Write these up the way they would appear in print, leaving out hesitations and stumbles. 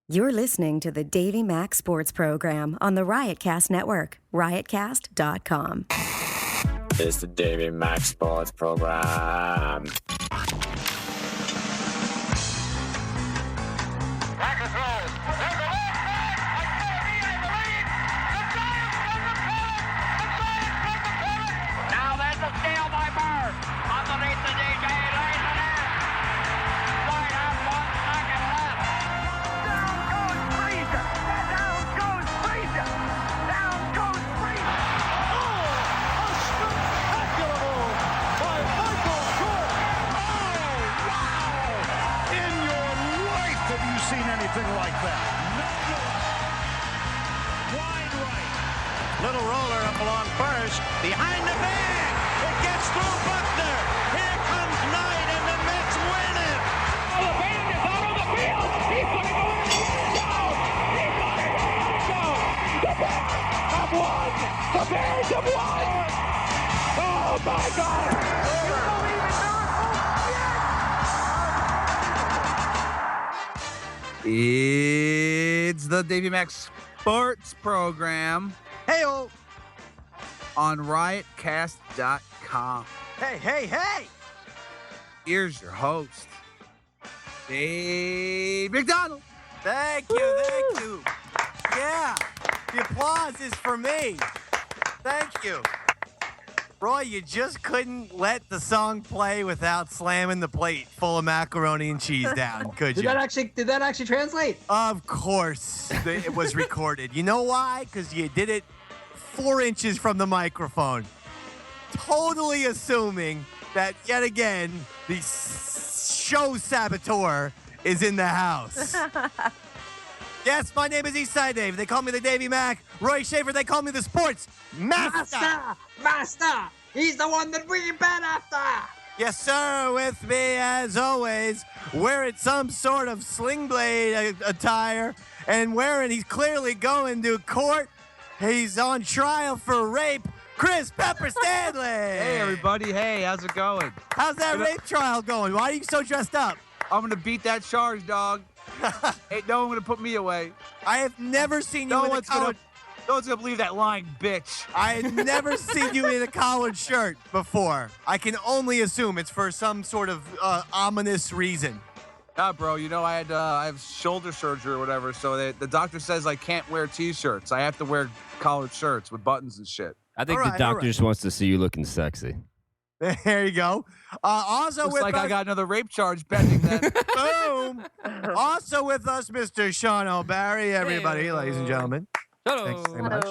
You're listening to the Davey Mac Sports Program on the Riotcast Network, riotcast.com. It's the Davey Mac Sports Program. Now there's a steal by Bird. Underneath the DJ, lays it in. Right up, 1 second left. Down goes Frazier. Down goes Frazier. Down goes Frazier. Oh, a spectacular move by Michael Jordan. Oh, wow. In your life have you seen anything like that? No. Wide right. Little roller up along first. Behind the bag. It gets through Buckner. Here comes Knight and the Mets win it. Oh, the band is out on the field. He's going to go in the end zone. He's going to go in the end zone. The Bears have won. The Bears have won. Oh, my God. You believe in miracles? It's the Davey Mac Sports Program Hey-o. on riotcast.com. Hey. Here's your host, Dave McDonald. Thank you. Yeah, the applause is for me. Thank you. Roy, you just couldn't let the song play without slamming the plate full of macaroni and cheese down, could you? Did that actually translate? Of course it was recorded. You know why? Because you did it 4 inches from the microphone. Totally assuming that, yet again, the show saboteur is in the house. Yes, my name is Eastside Dave. They call me the Davey Mac. Roy Schaefer, they call me the Sports Master. Master! He's the one that we bet after! Yes, sir. With me, as always, wearing some sort of sling blade attire and he's clearly going to court. He's on trial for rape. Chris Pepper Stanley. Hey, everybody. Hey, how's it going? How's that rape trial going? Why are you so dressed up? I'm going to beat that charge, dog. Ain't no one going to put me away. I have never seen you No in a one's going collared... to believe that lying bitch. I had never seen you in a collared shirt before. I can only assume it's for some sort of ominous reason. Nah, bro, you know, I have shoulder surgery or whatever, so the doctor says I can't wear T-shirts. I have to wear collared shirts with buttons and shit. I think All the right, doctor all right. just wants to see you looking sexy. There you go. Also Looks with like us, I got another rape charge pending then. boom. Also with us, Mr. Sean O'Barry. Everybody, ladies and gentlemen. Thanks very much.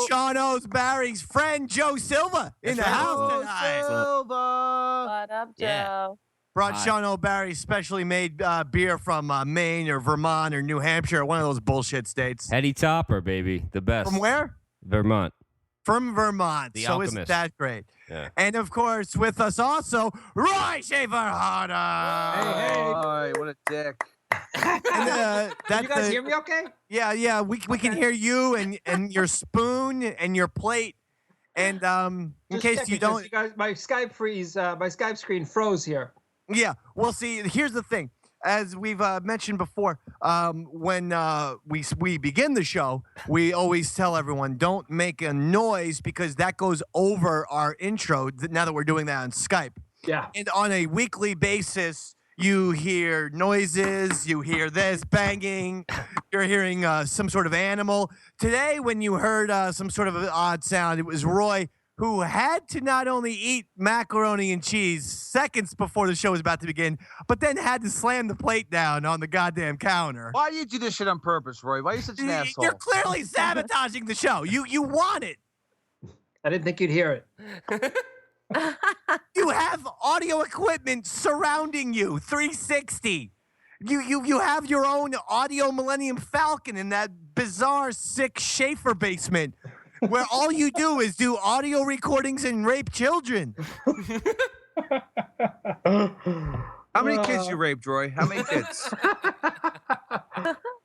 Sean O'Barry's friend Joe Silva in the house tonight. What up, Joe? Yeah. Brought Hi. Sean O'Barry's specially made beer from Maine or Vermont or New Hampshire, one of those bullshit states. Heady Topper, baby. The best. From where? Vermont. From Vermont. The so isn't Alchemist. that great? Yeah. And of course, with us also, Roy Schaefer Harder. Hey, what a dick. And, Can you guys hear me okay? Yeah, we can hear you and your spoon and your plate. And in Just case checking, you don't, you guys, my Skype screen froze here. yeah. Well, see, here's the thing. As we've mentioned before, when we begin the show, we always tell everyone don't make a noise because that goes over our intro. Now that we're doing that on Skype, Yeah. and on a weekly basis, you hear noises, you hear this banging, you're hearing some sort of animal. Today, when you heard some sort of an odd sound, it was Roy, who had to not only eat macaroni and cheese seconds before the show was about to begin, but then had to slam the plate down on the goddamn counter. Why do you do this shit on purpose, Roy? Why are you such an asshole? You're clearly sabotaging the show. You want it. I didn't think you'd hear it. You have audio equipment surrounding you, 360. You have your own audio Millennium Falcon in that bizarre, sick Schaefer basement where all you do is do audio recordings and rape children. How many kids you raped, Roy? How many kids?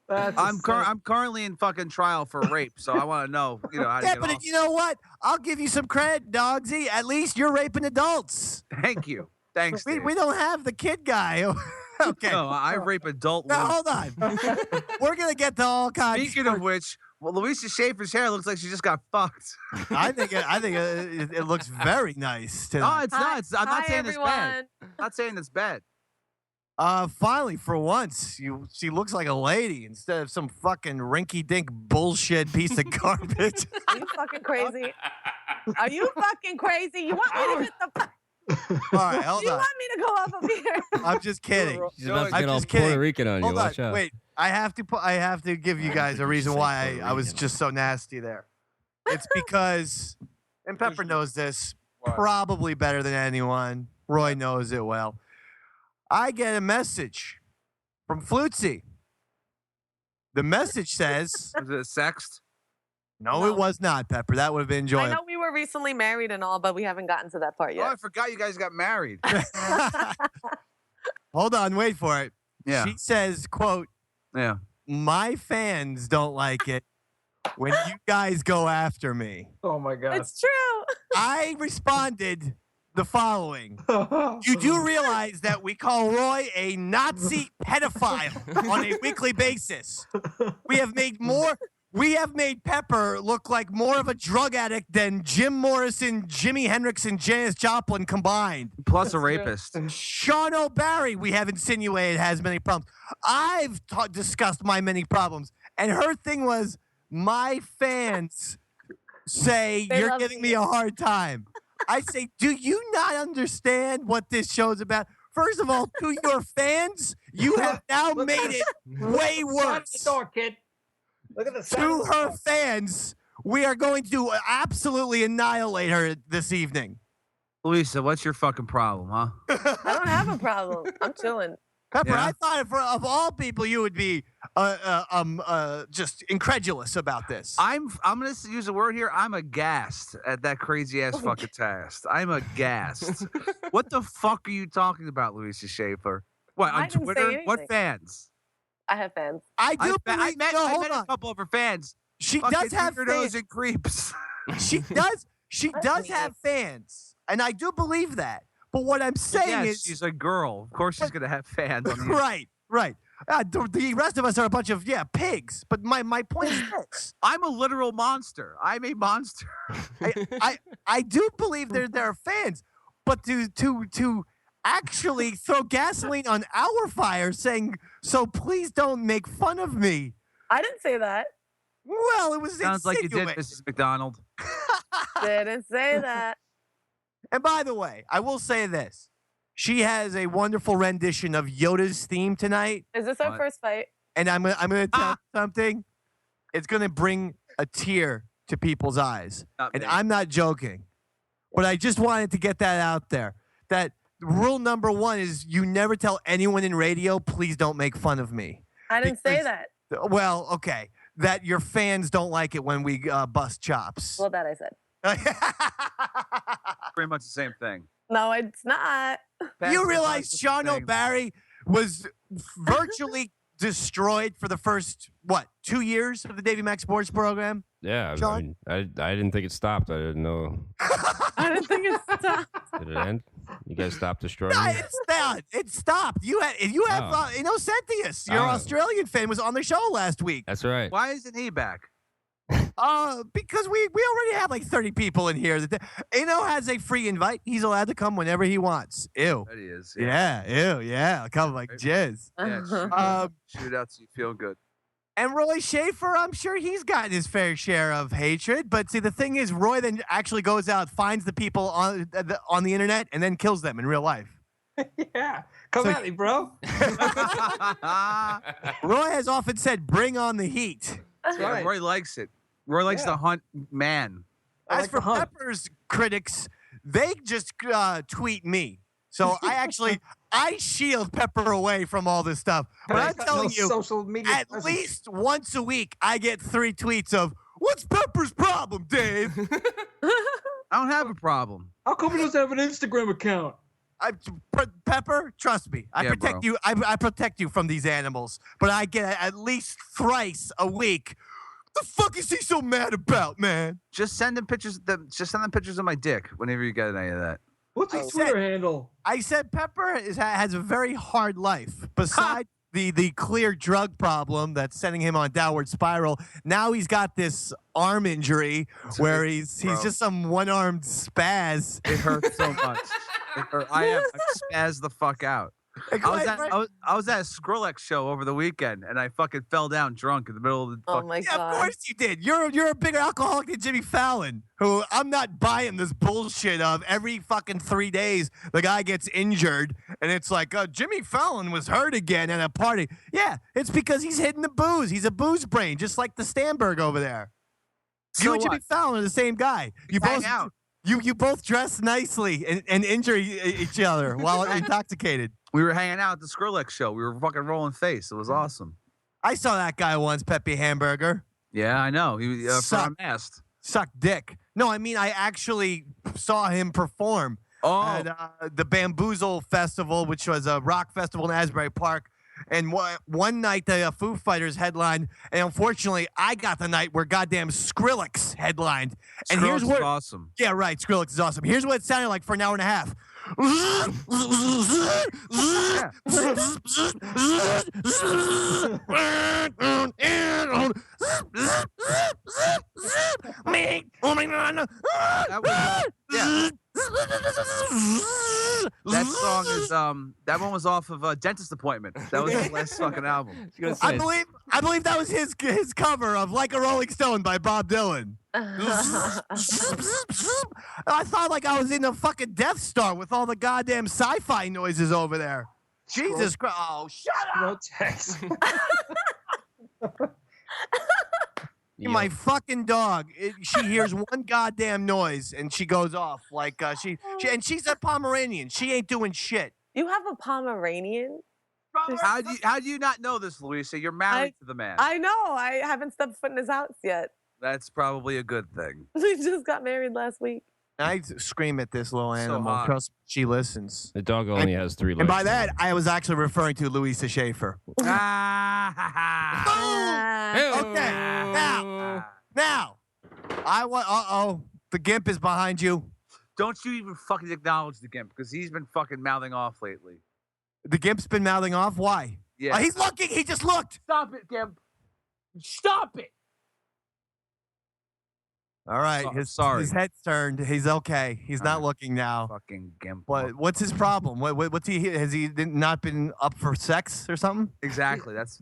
I'm currently in fucking trial for rape, so I want to know, how to Yeah, get but off. you know what? I'll give you some credit, Dogsy. At least you're raping adults. Thank you. Thanks, Dave. We don't have the kid guy Okay. No, I rape adult Now, women. hold on. We're going to get to all kinds. Speaking of which, well, Louisa Schaefer's hair looks like she just got fucked. I think it looks very nice No, tonight. it's not. I'm not Hi, saying everyone. it's bad. I'm not saying it's bad. Finally, for once, she looks like a lady instead of some fucking rinky-dink bullshit piece of garbage. Are you fucking crazy? Are you fucking crazy? You want me to hit the? All right, hold You on. want me to go up here? I'm just kidding. She's about to I'm get all just kidding. Puerto Rican on you. Hold Watch on. out. Wait, I have to give you guys a reason say why Puerto I was Rican? just so nasty there. It's because, and Pepper knows this What? probably better than anyone. Roy knows it well. I get a message from Flutzy. The message says, Was it a sext? no, it was not, Pepper. That would have been I enjoyable. know we were recently married and all, but we haven't gotten to that part Oh, yet. I forgot you guys got married. Hold on, wait for it. Yeah. She says, quote, Yeah. my fans don't like it when you guys go after me. Oh my God. It's true. I responded the following. You do realize that we call Roy a Nazi pedophile on a weekly basis. We have made Pepper look like more of a drug addict than Jim Morrison, Jimi Hendrix, and Janis Joplin combined. Plus a rapist. Sean O'Barry, we have insinuated, has many problems. I've discussed my many problems. And her thing was, my fans say They you're love giving you. me a hard time. I say, do you not understand what this show's about? First of all, to your fans, you have now made it way Shut the worse. door, kid. Look at the To her fans, we are going to absolutely annihilate her this evening. Louisa, what's your fucking problem, huh? I don't have a problem. I'm chilling. Pepper, Yeah. I thought of all people, you would be just incredulous about this. I'm gonna use a word here. I'm aghast at that crazy ass fucking test. I'm aghast. What the fuck are you talking about, Louisa Schaefer? What I on didn't say Twitter? What anything. fans? I have fans. I do I believe. met, no, I hold met a on. couple of her fans. She Fucking does have weirdos fans. and creeps. She does. She That's does weird. have fans, and I do believe that. But what I'm saying yes, is, she's a girl. Of course, she's gonna have fans. On the right. The rest of us are a bunch of pigs. But my point is this: I'm a literal monster. I'm a monster. I do believe there are fans, but to actually throw gasoline on our fire, saying so please don't make fun of me. I didn't say that. Well, it was Sounds like you did, insinuated. Mrs. McDonald. Didn't say that. And by the way, I will say this: she has a wonderful rendition of Yoda's theme tonight, Is this our What? first fight? and I'm gonna tell you something. It's gonna bring a tear to people's eyes, Not and me. I'm not joking. But I just wanted to get that out there. That rule number one is you never tell anyone in radio, please don't make fun of me. I didn't say Because- that. Well, okay, that your fans don't like it when we bust chops. Well, that I said. Pretty much the same thing. No, it's not. You realize Sean thing. O'Barry was virtually destroyed for the first 2 years of the Davey Mac Sports Program? Yeah, Sean? I didn't think it stopped. I didn't know. I didn't think it stopped. Did it end? You guys stopped destroying No, me? it's not. It stopped. You have Oh. Innocentius, your Oh. Australian fan, was on the show last week. That's right. Why isn't he back? Because we already have like 30 people in here. Eno has a free invite. He's allowed to come whenever he wants. Ew. That he is. Yeah. Come like jizz. Yeah, shoot out so you feel good. And Roy Schaefer, I'm sure he's gotten his fair share of hatred. But see, the thing is, Roy then actually goes out, finds the people on the internet, and then kills them in real life. Yeah. Come So- at me, bro. Roy has often said, "Bring on the heat." That's Yeah, right. Roy likes it. Roy likes to hunt man. I As like for the hunt. Pepper's critics, they just tweet me. So I shield Pepper away from all this stuff. But I'm No telling you, social media at presence. least once a week, I get 3 tweets of, "What's Pepper's problem, Dave?" I don't have a problem. How come he doesn't have an Instagram account? Pepper, trust me, I Yeah, protect bro. you. I protect you from these animals. But I get at least thrice a week. The fuck is he so mad about, man? Just send them pictures. Just send them pictures of my dick whenever you get any of that. What's his Twitter handle? I said Pepper has a very hard life. Besides the clear drug problem that's sending him on downward spiral, now he's got this arm injury where he's just some one-armed spaz. It hurts so much. It hurt. I have spazzed the fuck out. I was at a Skrillex show over the weekend, and I fucking fell down drunk in the middle of the. Oh my Yeah, god! of course you did. You're a bigger alcoholic than Jimmy Fallon, who I'm not buying this bullshit of every fucking 3 days the guy gets injured, and it's like Jimmy Fallon was hurt again at a party. Yeah, it's because he's hitting the booze. He's a booze brain, just like the Stamberg over there. So You and Jimmy what? Fallon are the same guy. You Hang both out. You both dress nicely and injure each other while intoxicated. We were hanging out at the Skrillex show. We were fucking rolling face. It was awesome. I saw that guy once, Pepe Hamburger. Yeah, I know. He Suck. unmasked. Suck dick. No, I mean I actually saw him perform at the Bamboozle Festival, which was a rock festival in Asbury Park. And one night the Foo Fighters headlined, and unfortunately I got the night where goddamn Skrillex headlined. And Skrillex here's what is awesome. Yeah, right. Skrillex is awesome. Here's what it sounded like for an hour and a half. That song is that one was off of Dentist Appointment. That was his last fucking album. I believe that was his cover of Like a Rolling Stone by Bob Dylan. I thought like I was in a fucking Death Star with all the goddamn sci-fi noises over there. Jesus Christ! Oh, shut up! My fucking dog. She hears one goddamn noise and she goes off like and she's a Pomeranian. She ain't doing shit. You have a Pomeranian? How do you not know this, Louisa? You're married to the man. I know. I haven't stepped foot in his house yet. That's probably a good thing. We just got married last week. I scream at this little animal. hot. Trust me, she listens. The dog only has 3 legs. And by that, I was actually referring to Louisa Schaefer. Okay, now, I want. The gimp is behind you. Don't you even fucking acknowledge the gimp because he's been fucking mouthing off lately. The gimp's been mouthing off. Why? Yeah. He's looking. He just looked. Stop it, gimp. Stop it. All right. Sorry. His head's turned. He's okay. He's not looking now. Fucking gimp. What's his problem? What's he? Has he not been up for sex or something? Exactly. That's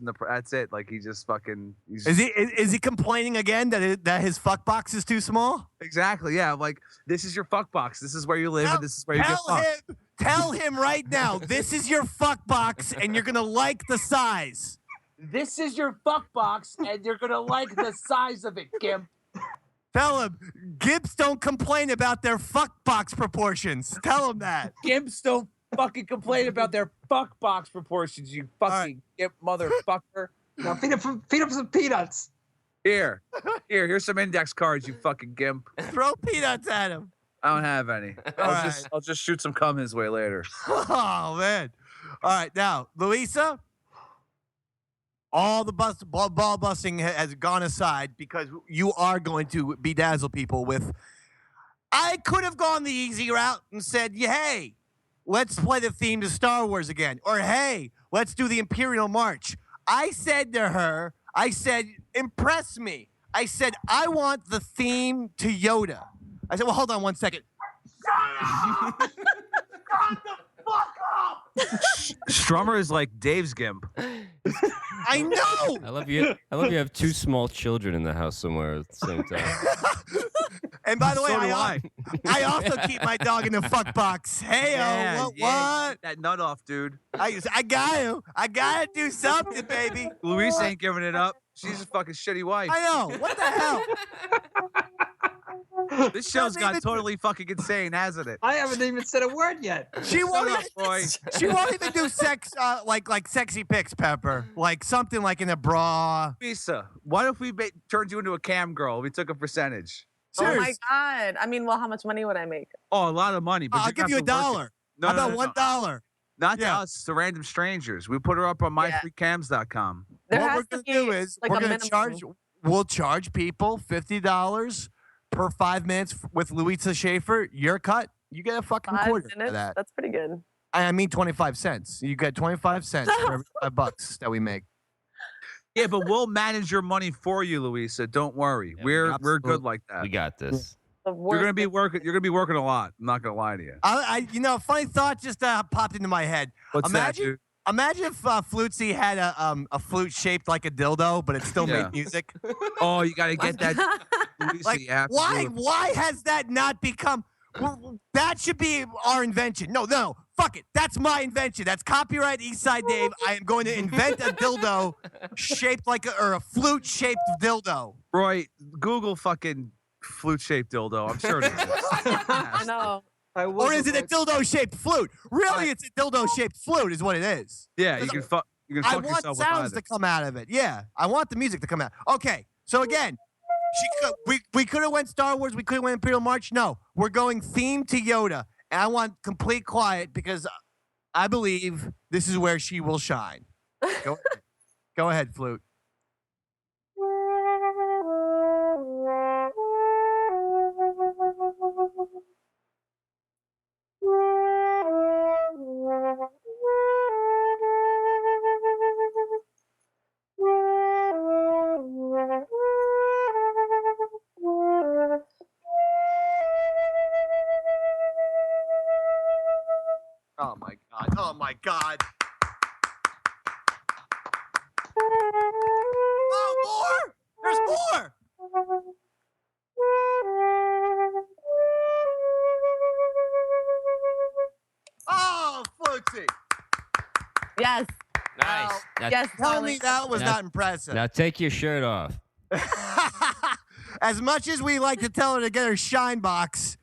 it. Like he just fucking. Is he complaining again that his fuck box is too small? Exactly. Yeah. Like this is your fuck box. This is where you live, and this is where you get fucked. Tell him right now. This is your fuck box, and you're gonna like the size. This is your fuck box, and you're gonna like the size of it, gimp. Tell him gimps don't complain about their fuck box proportions. Tell him that. Gimps don't fucking complain about their fuck box proportions, you fucking gimp motherfucker. Now feed up some peanuts. Here's some index cards, you fucking gimp. Throw peanuts at him. I don't have any. I'll just shoot some cum his way later. Oh man. All right, now, Louisa, all the ball busting has gone aside because you are going to bedazzle people with. I could have gone the easy route and said, hey, let's play the theme to Star Wars again. Or, hey, let's do the Imperial March. I said to her, impress me. I said, I want the theme to Yoda. I said, well, hold on one second. Shut the fuck up! Strummer is like Dave's gimp. I know. I love you. You have 2 small children in the house somewhere at the same time. And by the way, So do I also keep my dog in the fuck box. Hey, what? That nut off, dude. I gotta do something, baby. Luis ain't giving it up. She's a fucking shitty wife. I know. What the hell? This show's got totally fucking insane, hasn't it? I haven't even said a word yet. She won't even do sex like sexy pics, Pepper. Like something like in a bra. Lisa, what if we turned you into a cam girl? We took a percentage. Oh my god! I mean, well, how much money would I make? Oh, a lot of money. But I'll give you $1. No, How about $1? Not to us, to random strangers. We put her up on myfreecams.com. There What has we're to gonna be, do is like, we're a gonna minimum. we'll charge people $50 per 5 minutes with Louisa Schaefer. Your cut. You get a fucking 5 quarter for minutes? that. That's pretty good. I mean 25 cents. You get 25 cents for every $5 that we make. Yeah, but we'll manage your money for you, Louisa. Don't worry. Yeah, we're good like that. We got this. The You're worst gonna be working. You're gonna be working a lot. I'm not gonna lie to you. Funny thought just popped into my head. What's that, dude? Imagine if Flutzy had a flute shaped like a dildo, but it still Yeah. made music. Oh, you gotta get that. Louisa, Like, you have to why? do it. Why has that not become? That should be our invention. No, fuck it. That's my invention. That's copyright Eastside Dave. I am going to invent a dildo shaped like or a flute shaped dildo. Roy, Google fucking flute-shaped dildo. I'm sure it exists. I know. Or is it a dildo shaped flute? Really, it's a dildo shaped flute, is what it is. Yeah, you can fuck. You can I fuck want yourself with sounds either. to come out of it. Yeah, I want the music to come out. Okay, so again, we could have went Star Wars. We could have went Imperial March. No, we're going theme to Yoda, and I want complete quiet because I believe this is where she will shine. Go ahead, flute. Oh my god! Oh my god! Oh, more! There's more! Oh, Flutzy! Yes. Nice. Now, Yes. Tell darling. me that was Now- not impressive. now take your shirt off. As much as we like to tell her to get her shine box,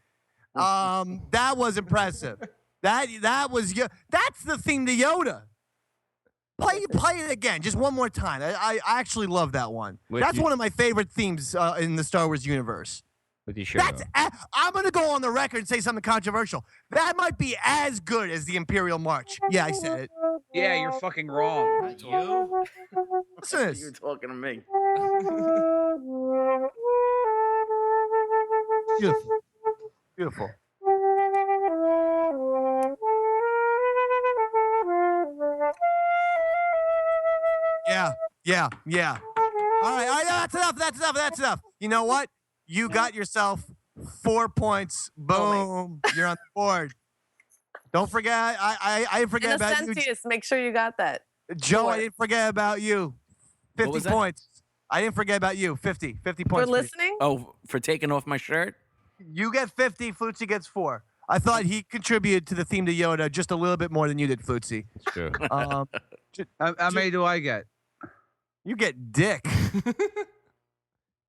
that was impressive. That was that's the theme to Yoda. Play it again, just one more time. I actually love that one. With That's you- one of my favorite themes in the Star Wars universe. With your shirt That's off. I'm gonna go on the record and say something controversial. That might be as good as the Imperial March. Yeah, I said it. Yeah, you're fucking wrong. Listen to this. You're talking to me. Beautiful. Beautiful. Yeah. All right, that's enough. You know what? You got yourself 4 points. Boom. You're on the board. Don't forget, I didn't forget about you. Innocentius, make sure you got that. Joe, I Four. didn't forget about you. 50 was that? points. I didn't forget about you. 50 For points. for you. listening? Oh, for taking off my shirt? You get 50, Flutzy gets 4. I thought he contributed to the theme to Yoda just a little bit more than you did, Flutzy. It's true. How many do I get? You get dick.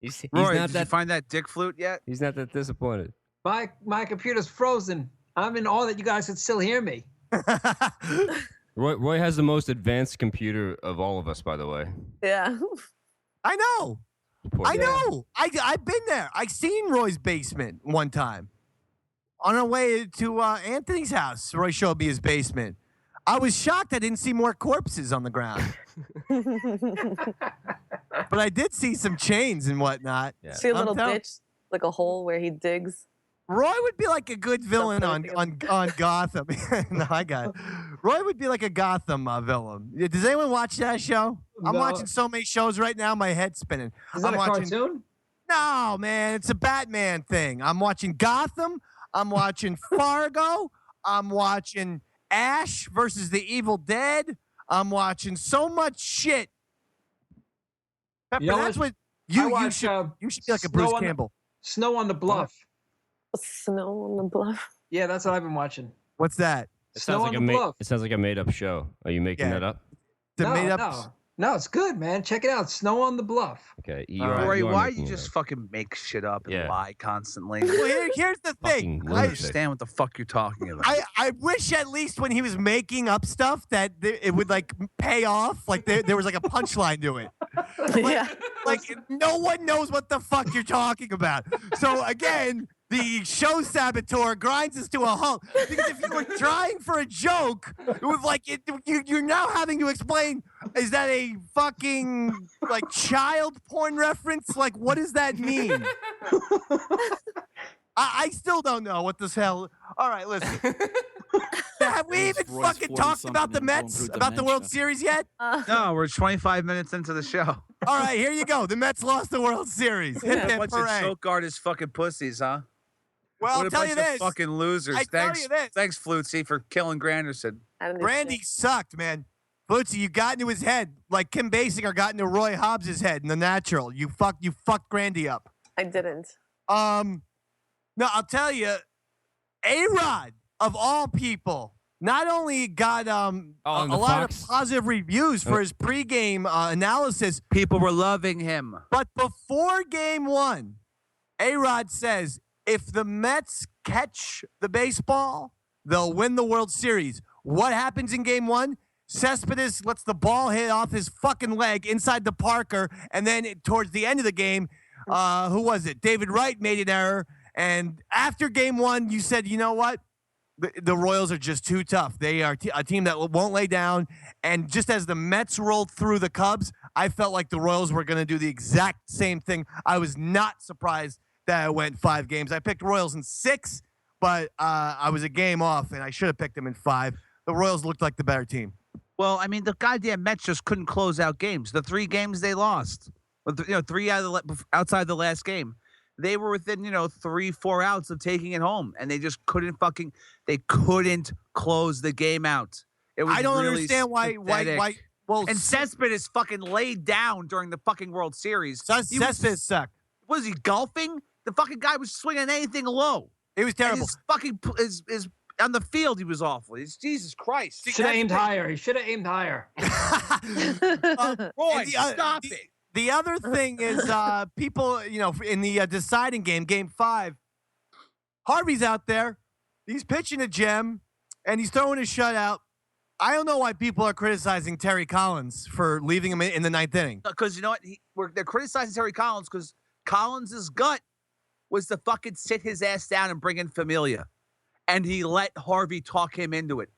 He's Roy, not did you that. find that dick flute yet? He's not that disappointed. My computer's frozen. I'm in awe that you guys can still hear me. Roy has the most advanced computer of all of us, by the way. Yeah. I know. Poor I guy. know. I've been there. I seen Roy's basement one time. On our way to Anthony's house, Roy showed me his basement. I was shocked I didn't see more corpses on the ground. But I did see some chains and whatnot. Yeah. See a I'm little telling- ditch, like a hole where he digs. Roy would be like a good villain on Something. Gotham. No, I got it. Roy would be like a Gotham villain. Does anyone watch that show? I'm No. watching so many shows right now, my head's spinning. Is that I'm a watching. cartoon? No, man, it's a Batman thing. I'm watching Gotham. I'm watching Fargo. I'm watching Ash versus the Evil Dead. I'm watching so much shit. Pepper, You know that's what? what I you watch, should be like a Snow Bruce on the- Campbell. Snow on the Bluff. Snow on the bluff. Yeah, that's what I've been watching. What's that? It Snow sounds on like the Bluff. it sounds like a made-up show. Are you making Yeah. that up? The no, made up. no, it's good, man. Check it out. Snow on the Bluff. Okay. All right. Roy, you are why do making you it just up. fucking make shit up and Yeah. lie constantly? Well, here's the thing. Fucking I lunatic. understand what the fuck you're talking about. I wish at least when he was making up stuff that it would like pay off. Like there was like a punchline to it. Yeah. Like no one knows what the fuck you're talking about. So again, the show saboteur grinds us to a halt because if you were trying for a joke, it was like you're now having to explain. Is that a fucking like child porn reference? Like what does that mean? I still don't know what this hell. All right, listen. Have we even Roy's fucking 40 talked about the something and going Mets, through about the World dementia. Series yet? No, we're 25 minutes into the show. All right, here you go. The Mets lost the World Series. Hip, What a hip, bunch of hooray. choke artists fucking pussies, huh? Well, What I'll a tell bunch you of this. fucking losers. I tell Thanks, you this. thanks, Flutzy, for killing Granderson. Brandy sucked, man. Flutzy, you got into his head like Kim Basinger got into Roy Hobbs' head in The Natural. You fucked Grandy up. I didn't. No, I'll tell you, A-Rod, of all people, not only got a lot of positive reviews for his pregame analysis. People were loving him. But before game one, A-Rod says, if the Mets catch the baseball, they'll win the World Series. What happens in game one? Cespedes lets the ball hit off his fucking leg inside the Parker, and then towards the end of the game, who was it? David Wright made an error. And after game one, you said, you know what? The Royals are just too tough. They are a team that won't lay down. And just as the Mets rolled through the Cubs, I felt like the Royals were going to do the exact same thing. I was not surprised that it went 5 games. I picked Royals in 6, but I was a game off, and I should have picked them in 5. The Royals looked like the better team. Well, I mean, the goddamn Mets just couldn't close out games. The 3 games they lost, 3 out of outside the last game, they were within 3-4 outs of taking it home, and they just couldn't close the game out. It was I don't really understand why. Well, and Cespedes fucking laid down during the fucking World Series. Cespedes sucked. Was he golfing? The fucking guy was swinging anything low. It was terrible. His fucking is on the field. He was awful. It's Jesus Christ. Should have aimed higher. He should have aimed higher. Roy, stop it. The other thing is, people, in the deciding game, game 5, Harvey's out there. He's pitching a gem, and he's throwing a shutout. I don't know why people are criticizing Terry Collins for leaving him in the 9th inning. Because you know what? They're criticizing Terry Collins because Collins' gut was to fucking sit his ass down and bring in Familia. And he let Harvey talk him into it.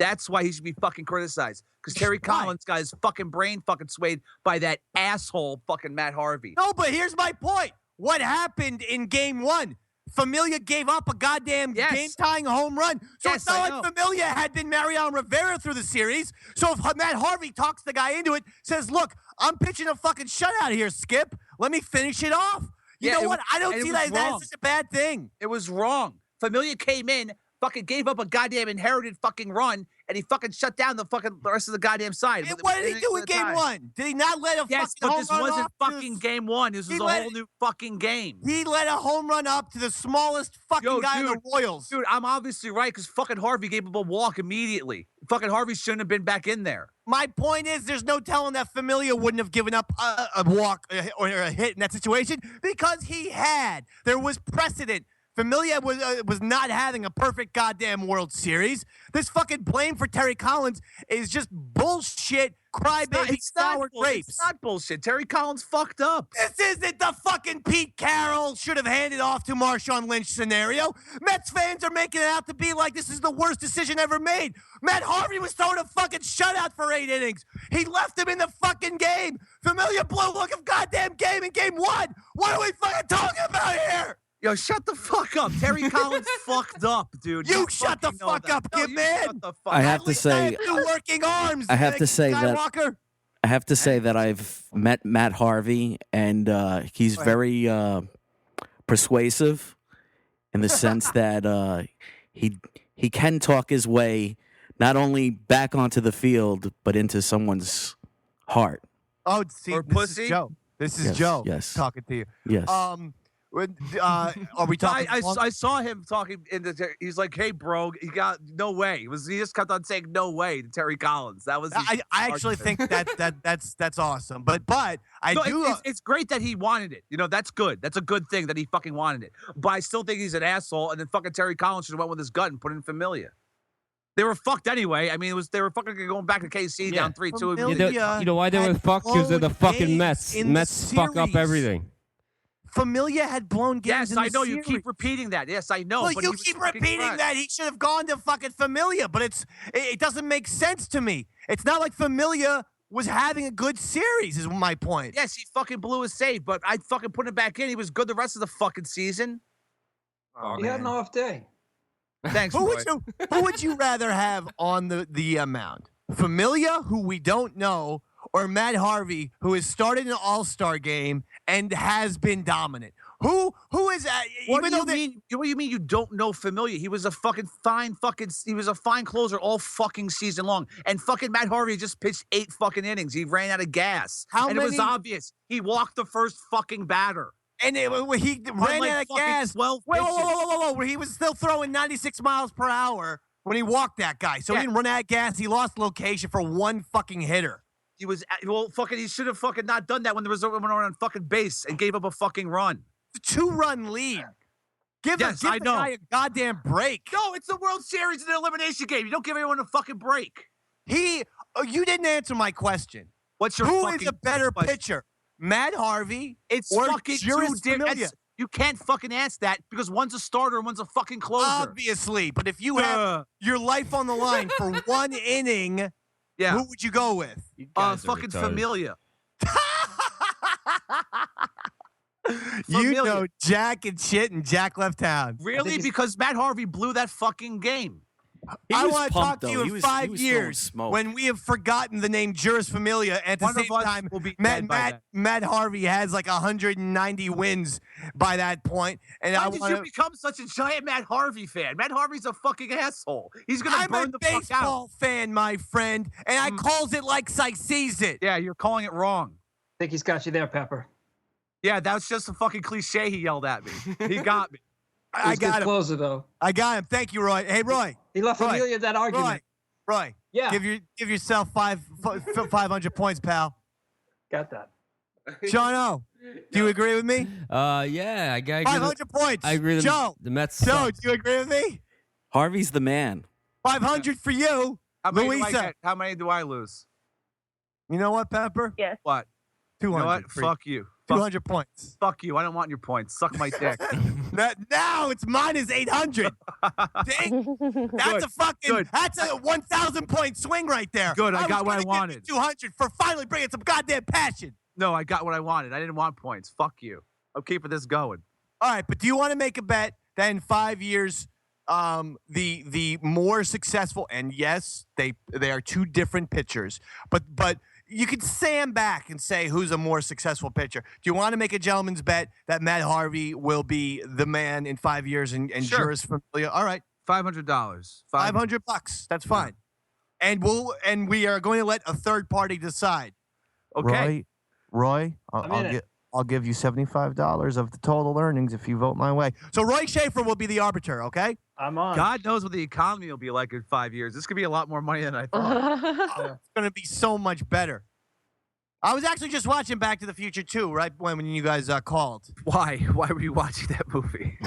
That's why he should be fucking criticized. Because Terry Collins got his fucking brain fucking swayed by that asshole fucking Matt Harvey. No, but here's my point. What happened in game 1? Familia gave up a goddamn game-tying home run. So it's not like Familia had been Mariano Rivera through the series. So if Matt Harvey talks the guy into it, says, look, I'm pitching a fucking shutout here, Skip. Let me finish it off. You know what? I don't see that as such a bad thing. It was wrong. Familia came in, fucking gave up a goddamn inherited fucking run, and he fucking shut down the rest of the goddamn side. And what did he do in game 1? Did he not let a fucking home run this wasn't off fucking game 1. This was a whole new fucking game. He let a home run up to the smallest fucking guy in the Royals. Dude, I'm obviously right because fucking Harvey gave up a walk immediately. Fucking Harvey shouldn't have been back in there. My point is there's no telling that Familia wouldn't have given up a walk or a hit in that situation because he had. There was precedent. Familia was not having a perfect goddamn World Series. This fucking blame for Terry Collins is just bullshit, crybaby, sour grapes. It's not bullshit. Terry Collins fucked up. This isn't the fucking Pete Carroll should have handed off to Marshawn Lynch scenario. Mets fans are making it out to be like this is the worst decision ever made. Matt Harvey was throwing a fucking shutout for 8 innings. He left him in the fucking game. Familia blew like a goddamn game in game 1. What are we fucking talking about here? Yo, shut the fuck up. Terry Collins fucked up, dude. You shut the fuck up, kid, man. I have to say, working arms. I have to say Skywalker. I have to say that I've met Matt Harvey, and he's very persuasive in the sense that he can talk his way not only back onto the field but into someone's heart. Oh, see, or pussy. Is Joe. This is Yes, Joe. yes. Talking to you. Yes. Are we talking? I saw him talking he's like, "Hey, bro, he got no way." He just kept on saying "no way" to Terry Collins. That was. I actually think that's awesome. But It's great that he wanted it. That's good. That's a good thing that he fucking wanted it. But I still think he's an asshole. And then fucking Terry Collins should have went with his gut and put in Familia. They were fucked anyway. I mean, they were fucking going back to KC down 3-2. You know why they were fucked? Because they're the fucking Mets. Mets fuck up everything. Familia had blown games. Yes, I know. You keep repeating that. Yes, I know. Well, but you keep repeating that. He should have gone to fucking Familia, but it doesn't make sense to me. It's not like Familia was having a good series, is my point. Yes, he fucking blew his save, but I fucking put him back in. He was good the rest of the fucking season. He had an off day. Thanks, Who Roy. would you rather have on the mound? Familia, who we don't know, or Matt Harvey, who has started an All-Star game and has been dominant? Who is What even do though you mean? What do you mean you don't know Familia? He was a fine closer all fucking season long. And fucking Matt Harvey just pitched 8 fucking innings. He ran out of gas. How and it was many- obvious. He walked the first fucking batter. And he ran like out of fucking gas. 12 Whoa, pitches. whoa. Where he was still throwing 96 miles per hour when he walked that guy. So he didn't run out of gas. He lost location for one fucking hitter. He was he should have fucking not done that when there was someone on fucking base and gave up a fucking run. It's a 2-run lead. Give Yes, the I know. guy a goddamn break. No, it's the World Series and an elimination game. You don't give everyone a fucking break. You didn't answer my question. What's your Who fucking is a better question? pitcher? Matt Harvey It's or fucking Juris too Familia? different. You can't fucking ask that because one's a starter and one's a fucking closer. Obviously, but if you have your life on the line for one inning, who would you go with? Fucking Familia. You know Jack and shit, and Jack left town. Really? Because Matt Harvey blew that fucking game. I want to talk to you in 5 years when we have forgotten the name Juris Familia. At the One of same us time, will be dead by then. Matt Harvey has like 190 wins by that point. And Why I did want you become such a giant Matt Harvey fan? Matt Harvey's a fucking asshole. He's gonna I'm burn a the fuck out. baseball fan, my friend, and I calls it like I sees it. Yeah, you're calling it wrong. I think he's got you there, Pepper. Yeah, that was just a fucking cliche he yelled at me. He got me. I got him. Closer though. I got him. Thank you, Roy. Hey, Roy. He left Roy. Familia that argument. Roy. Yeah. Give yourself 500 points, pal. Got that. Sean O, do you agree with me? Yeah, I got 500 points. I agree with Joe. the Mets. Joe, suck. do you agree with me? Harvey's the man. 500 for you, How many, do I Louisa. get? How many do I lose? You know what, Pepper? Yes. What? 200. You know what? for Fuck you. 200 points. Fuck you. I don't want your points. Suck my dick. Now it's minus 800. See? That's a fucking. That's a 1,000 point swing right there. Good, I got was what I gonna give you wanted. 200 for finally bringing some goddamn passion. No, I got what I wanted. I didn't want points. Fuck you. I'm keeping this going. All right, but do you want to make a bet that in 5 years, the more successful, and yes, they are two different pitchers, but you could stand back and say who's a more successful pitcher. Do you want to make a gentleman's bet that Matt Harvey will be the man in 5 years and Sure. Juris Familia? All right, $500. $500. That's fine. And we are going to let a third party decide. Okay. Roy, I'm in it. I'll give you $75 of the total earnings if you vote my way. So Roy Schaefer will be the arbiter, okay? I'm on. God knows what the economy will be like in 5 years. This could be a lot more money than I thought. It's going to be so much better. I was actually just watching Back to the Future 2, right when you guys called. Why? Why were you watching that movie?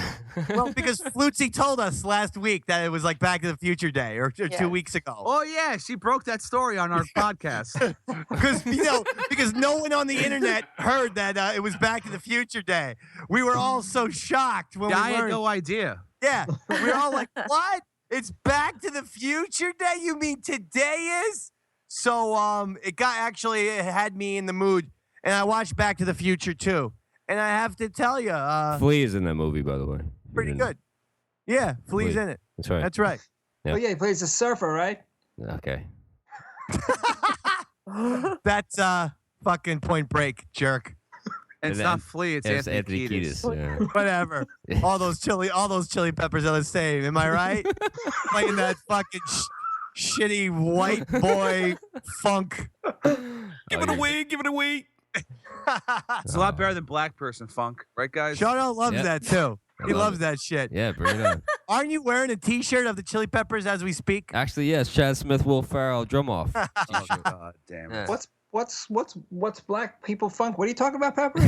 Well, because Flutzy told us last week that it was like Back to the Future Day or 2 weeks ago. Oh, yeah. She broke that story on our podcast. Because no one on the internet heard that it was Back to the Future Day. We were all so shocked when I we had learned. no idea. Yeah, we were all like, what? It's Back to the Future Day? You mean today is? So it had me in the mood, and I watched Back to the Future too. And I have to tell you, Flea is in that movie, by the way. pretty good. Yeah, Flea's in it. That's right. That's right. Yeah. Oh yeah, he plays a surfer, right? Okay. That's fucking Point Break, jerk. And it's not Flea, it's Anthony Kiedis. Yeah. Whatever. all those chili peppers are the same. Am I right? Playing that fucking shitty white boy funk. Give it away. Give it away. It's a lot better than black person funk, right, guys? Shono loves Yep. that too. He love loves that shit. Yeah, bring it on. Aren't you wearing a T-shirt of the Chili Peppers as we speak? Actually, yes. Chad Smith, Will Ferrell, drum off. Oh, God damn it. Yeah. What's black people funk? What are you talking about, Pepper?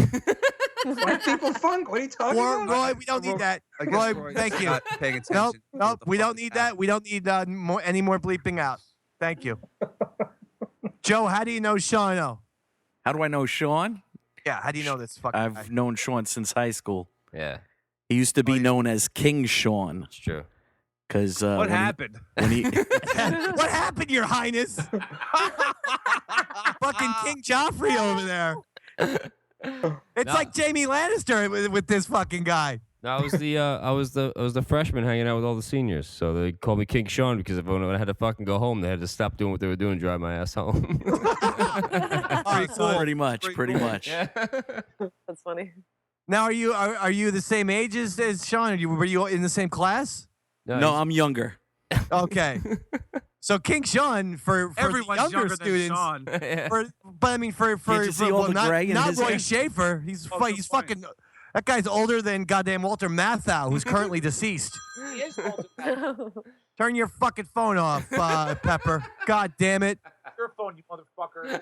Black people funk? What are you talking about? Roy, we don't need that. I guess Roy, Roy's thank you. not paying attention. Nope. We don't need that. We don't need any more bleeping out. Thank you. Joe, how do you know Shono? How do I know Sean? Yeah, how do you know this fucking guy? I've known Sean since high school. Yeah, He used to be known as King Sean it's true. because What happened? when he What happened, Your Highness? Fucking King Joffrey over there. It's like Jamie Lannister with this fucking guy. No, I was the freshman hanging out with all the seniors. So they called me King Sean because when I had to fucking go home, they had to stop doing what they were doing and drive my ass home. Pretty much. Yeah. That's funny. Now, are you the same age as Sean? Were you in the same class? No, I'm younger. Okay. So King Sean for Everyone's the younger younger students. than Sean. Yeah. But I mean for Can't you see all the not, gray in not his Roy hair? Schaefer. He's Oh, good he's point. fucking. That guy's older than goddamn Walter Matthau, who's currently deceased. He is older. Turn your fucking phone off, Pepper. God damn it. Your phone, you motherfucker.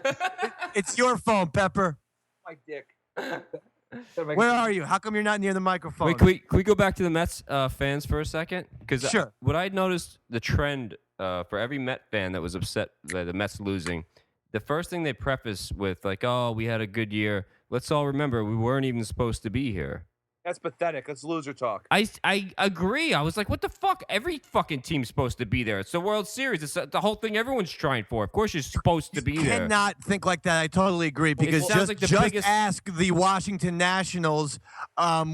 It's your phone, Pepper. My dick. Where are you? How come you're not near the microphone? Wait, can we go back to the Mets fans for a second? Because Sure. what I noticed, the trend for every Met fan that was upset by the Mets losing, the first thing they preface with, like, oh, we had a good year. Let's all remember we weren't even supposed to be here. That's pathetic. That's loser talk. I agree. I was like, what the fuck? Every fucking team's supposed to be there. It's the World Series. It's the whole thing everyone's trying for. Of course you're supposed to be there. Cannot think like that. I totally agree because sounds just, like the just biggest- ask the Washington Nationals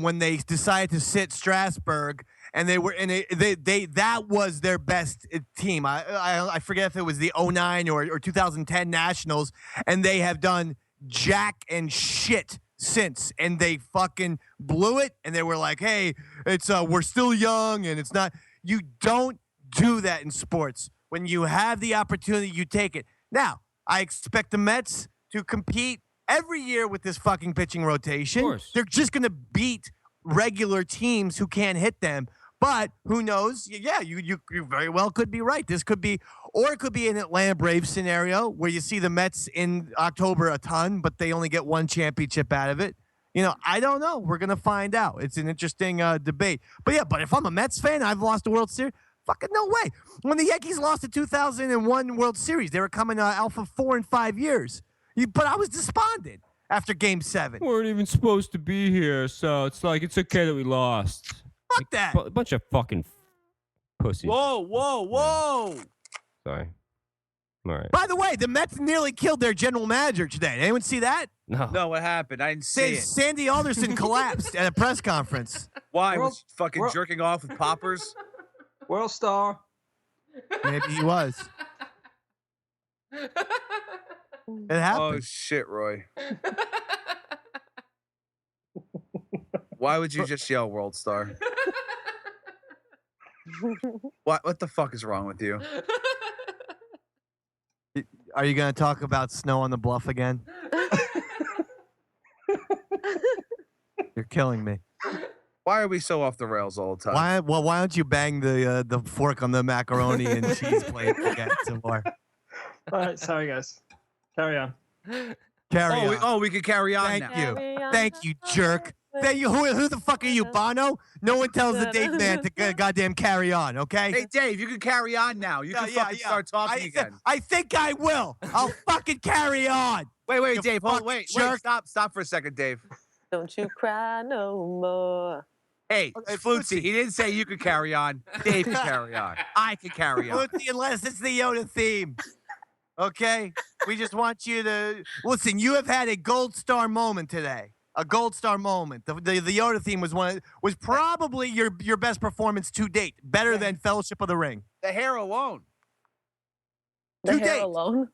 when they decided to sit Strasburg and they that was their best team. I forget if it was the 09 or 2010 Nationals, and they have done jack and shit since, and they fucking blew it, and they were like, hey, it's we're still young, and it's not. You don't do that in sports. When you have the opportunity, you take it. Now, I expect the Mets to compete every year with this fucking pitching rotation. Of course. They're just going to beat regular teams who can't hit them. But who knows? Yeah, you very well could be right. This could be, or it could be an Atlanta Braves scenario where you see the Mets in October a ton, but they only get one championship out of it. You know, I don't know. We're going to find out. It's an interesting debate. But yeah, but if I'm a Mets fan, I've lost the World Series. Fucking no way. When the Yankees lost the 2001 World Series, they were coming alpha 4 in 5 years. But I was despondent after Game 7. We weren't even supposed to be here, so it's like it's okay that we lost. Fuck that. A bunch of fucking pussies. Whoa. Sorry. All right. By the way, the Mets nearly killed their general manager today. Anyone see that? No. No, what happened? I didn't see it. Sandy Alderson collapsed at a press conference. Why? World- Was he fucking world- jerking off with poppers? World star. Maybe he was. It happened. Oh shit, Roy. Why would you just yell "World Star"? What the fuck is wrong with you? Are you going to talk about snow on the bluff again? You're killing me. Why are we so off the rails all the time? Why don't you bang the fork on the macaroni and cheese plate again some more? All right, sorry guys. Carry on. Carry on. We could carry on Thank now. you. Carry on. Thank you, jerk. Thank you. Who the fuck are you, Bono? No one tells the Dave man to goddamn carry on, okay? Hey, Dave, you can carry on now. You can fucking start talking again. I think I will. I'll fucking carry on. Wait, you Dave. fucking Wait. jerk. Stop for a second, Dave. Don't you cry no more. Hey, Flutzy, he didn't say you could carry on. Dave can carry on. I can carry on. Unless it's the Yoda theme. Okay? We just want you to listen. You have had a gold star moment today. A gold star moment. The Yoda theme was probably your best performance to date. Better than Fellowship of the Ring. The hair alone. The To hair date. alone.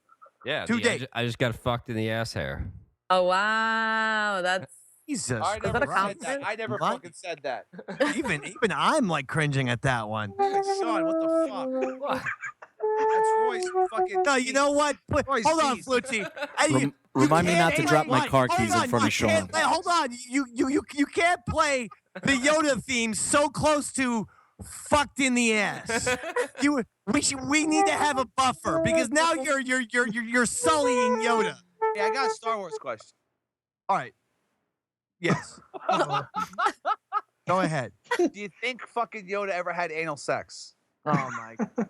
Yeah. To date. I just got fucked in the ass hair. Oh wow, that's Jesus. I that never a said compliment? that. I never What? fucking said that. even I'm like cringing at that one. Sean, what the fuck? What? That's Roy's fucking. No, you know what? Roy's Hold on, beast. Flutzy. Remind me not to can't drop play- my car hold keys on, in front you of Sean. can't play- Hold on. You can't play the Yoda theme so close to fucked in the ass. We need to have a buffer because now you're sullying Yoda. Yeah, I got a Star Wars question. All right. Yes. Go ahead. Do you think fucking Yoda ever had anal sex? Oh my God.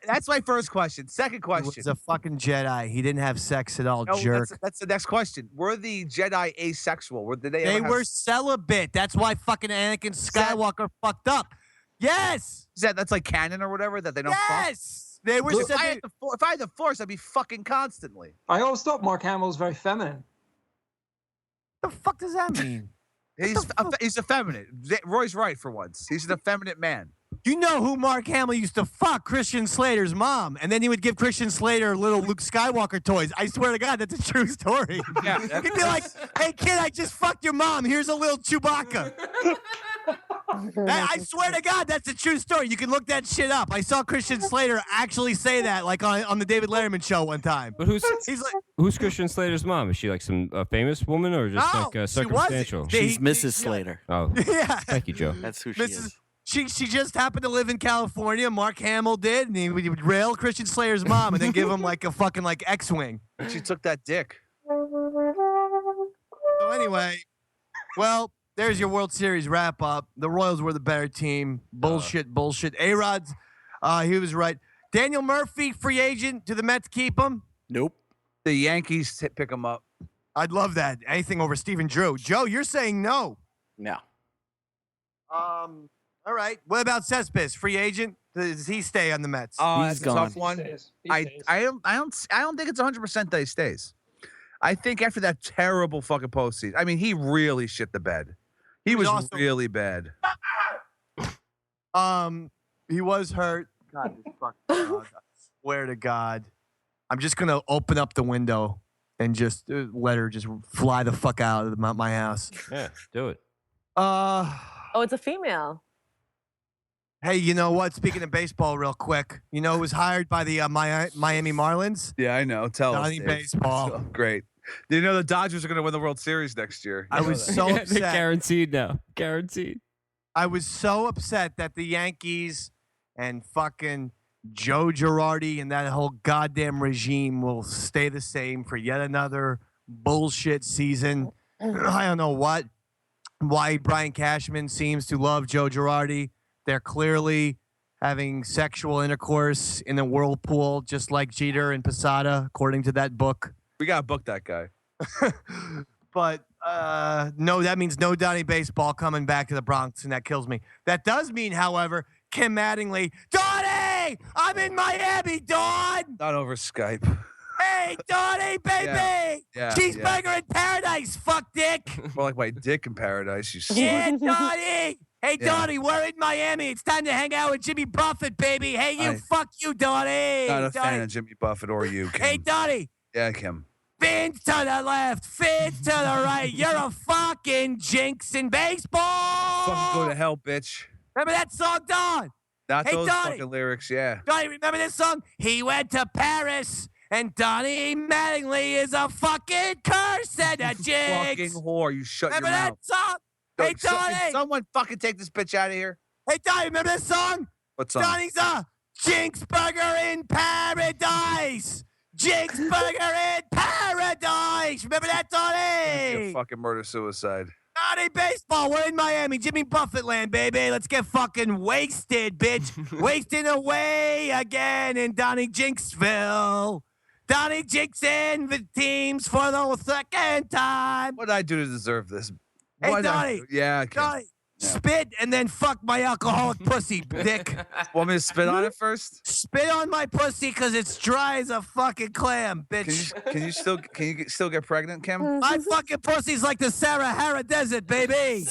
That's my first question. Second He question. was a fucking Jedi. He didn't have sex at all, No, jerk. that's the next question. Were the Jedi asexual? Did they They ever were have, celibate. That's why fucking Anakin that- Skywalker fucked up. Yes. that's like canon or whatever that they don't fuck? Yes. They were. If I had the force, I'd be fucking constantly. I always thought Mark Hamill was very feminine. The fuck does that mean? He's effeminate. Roy's right for once. He's an effeminate man. You know who Mark Hamill used to fuck? Christian Slater's mom. And then he would give Christian Slater little Luke Skywalker toys. I swear to God, that's a true story. Yeah, He'd be like, hey, kid, I just fucked your mom. Here's a little Chewbacca. I swear to God, that's a true story. You can look that shit up. I saw Christian Slater actually say that, like on the David Letterman show one time. But who's Christian Slater's mom? Is she like some famous woman or just like circumstantial? She's Mrs. Slater. Oh, yeah. Thank you, Joe. That's who she is. She just happened to live in California. Mark Hamill did, and he would rail Christian Slater's mom and then give him like a fucking like X-wing. She took that dick. So anyway, well, there's your World Series wrap up. The Royals were the better team. Bullshit. A-Rod's, he was right. Daniel Murphy, free agent. Do the Mets keep him? Nope. The Yankees pick him up. I'd love that. Anything over Stephen Drew. Joe, you're saying no. No. All right. What about Cespedes, free agent? Does he stay on the Mets? Oh, He's that's a gone. tough one. He stays. I don't think it's 100% that he stays. I think after that terrible fucking postseason, I mean, he really shit the bed. He was also- really bad. He was hurt. God, this fucking dog. I swear to God. I'm just gonna open up the window and just let her just fly the fuck out of my house. Yeah, do it. Oh, it's a female. Hey, you know what? Speaking of baseball, real quick, you know who was hired by the Miami Marlins? Yeah, I know. Tell us. Johnny Dave. Baseball. So great. Do you know the Dodgers are going to win the World Series next year? I was so They're upset. guaranteed now. Guaranteed. I was so upset that the Yankees and fucking Joe Girardi and that whole goddamn regime will stay the same for yet another bullshit season. I don't know why Brian Cashman seems to love Joe Girardi. They're clearly having sexual intercourse in the whirlpool, just like Jeter and Posada, according to that book. We got to book that guy. But no, that means no Donnie Baseball coming back to the Bronx, and that kills me. That does mean, however, Kim Mattingly, Donnie, I'm in Miami, Dawn. Not over Skype. Hey, Donnie, baby. Yeah, Cheeseburger in paradise, fuck dick. More like my dick in paradise, you slut. Yeah, Donnie. Hey, Yeah. Donnie, we're in Miami. It's time to hang out with Jimmy Buffett, baby. Hey, you, fuck you, Donnie. Not a Donnie. fan of Jimmy Buffett or you, Kim. Hey, Donnie. Yeah, Kim. Fins to the left, fins to the right. You're a fucking jinx in baseball. Fucking go to hell, bitch. Remember that song, Don? Not Hey, those Donnie. fucking lyrics, yeah. Donnie, remember this song? He went to Paris, and Donnie Mattingly is a fucking curse and a Fucking jinx. whore, you shut Remember your that mouth. song? Hey, Can Donnie. someone fucking take this bitch out of here? Hey, Donnie, remember this song? What song? Donnie's a Jinx Burger in Paradise. Jinx Burger in Paradise. Remember that, Donnie? You fucking murder-suicide. Donnie Baseball, we're in Miami. Jimmy Buffett land, baby. Let's get fucking wasted, bitch. Wasting away again in Donnie Jinxville. Donnie jinxing the teams for the second time. What did I do to deserve this? Hey, What did I Donnie. do? Yeah, Kim. Donnie, spit and then fuck my alcoholic pussy, dick. Want me to spit on it first? Spit on my pussy because it's dry as a fucking clam, bitch. Can you still get pregnant, Kim? My fucking pussy's like the Sahara Desert, baby.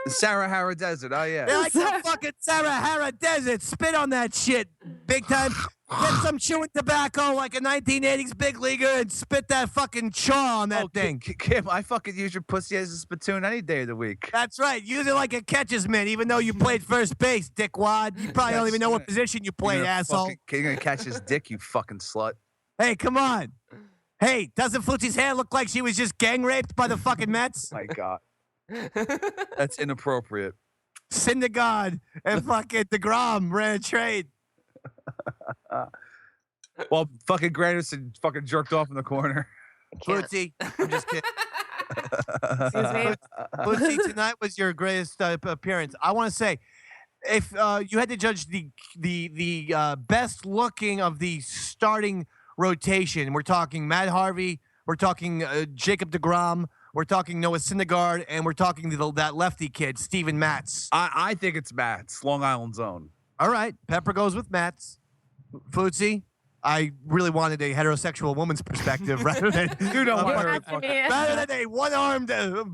The Sahara Desert. Oh yeah. They're like the fucking Sahara Desert. Spit on that shit, big time. Get some chewing tobacco like a 1980s big leaguer and spit that fucking chaw on that thing. Kim, I fucking use your pussy as a spittoon any day of the week. That's right. Use it like a catcher's mitt, even though you played first base, dickwad. You probably don't even know what position you played, asshole. You're gonna catch his dick, you fucking slut. Hey, come on. Hey, doesn't Flutzy's hair look like she was just gang raped by the fucking Mets? My God. That's inappropriate. Syndergaard and fucking DeGrom ran a trade. Well, fucking Granderson fucking jerked off in the corner. Flutzy, I'm just kidding. Excuse me? Flutzy, tonight was your greatest appearance. I want to say, if you had to judge the best looking of the starting rotation, we're talking Matt Harvey, we're talking Jacob DeGrom, we're talking Noah Syndergaard, and we're talking that lefty kid, Steven Matz. I think it's Matt's, Long Island's own. All right, Pepper goes with Matz. Flutzy, I really wanted a heterosexual woman's perspective rather than You don't want You're her. asking me- rather than a one-armed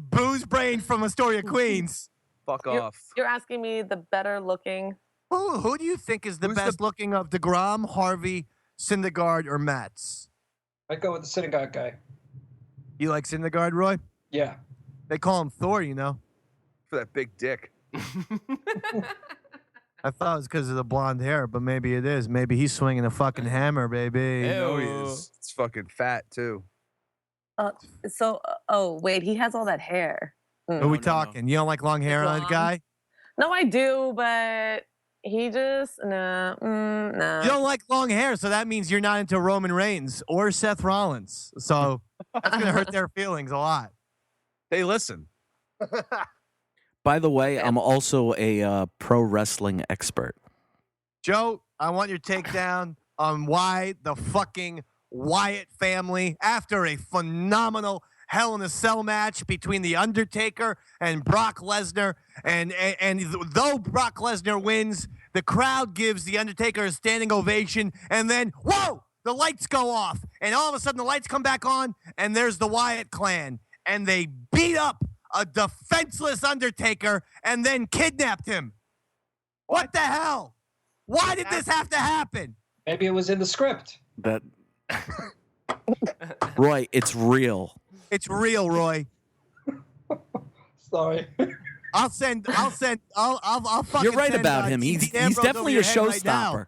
booze brain from Astoria, Queens. Fuck You're, off. you're asking me the better looking. Who do you think is the Who's the- best looking of DeGrom, Harvey, Syndergaard, or Mats? I'd go with the synagogue guy. You like Syndergaard, Roy? Yeah. They call him Thor, you know. For that big dick. I thought it was because of the blonde hair, but maybe it is. Maybe he's swinging a fucking hammer, baby. No, he is. It's fucking fat too. Oh, wait, he has all that hair. Who are we no, no. talking? You don't like long hair on a DeGrom. guy? No, I do, but he just, nah. You don't like long hair, so that means you're not into Roman Reigns or Seth Rollins. So that's going to hurt their feelings a lot. They listen. By the way, I'm also a pro wrestling expert. Joe, I want your takedown on why the fucking Wyatt family, after a phenomenal Hell in a Cell match between The Undertaker and Brock Lesnar, and though Brock Lesnar wins, the crowd gives The Undertaker a standing ovation, and then, whoa, the lights go off, and all of a sudden the lights come back on, and there's the Wyatt clan, and they beat up a defenseless Undertaker and then kidnapped him. What the hell? Why did this have to happen? Maybe it was in the script. That Roy, it's real. It's real, Roy. Sorry. I'll fucking You're right send, about him. Dean He's Ambrose definitely over a your head right now. showstopper.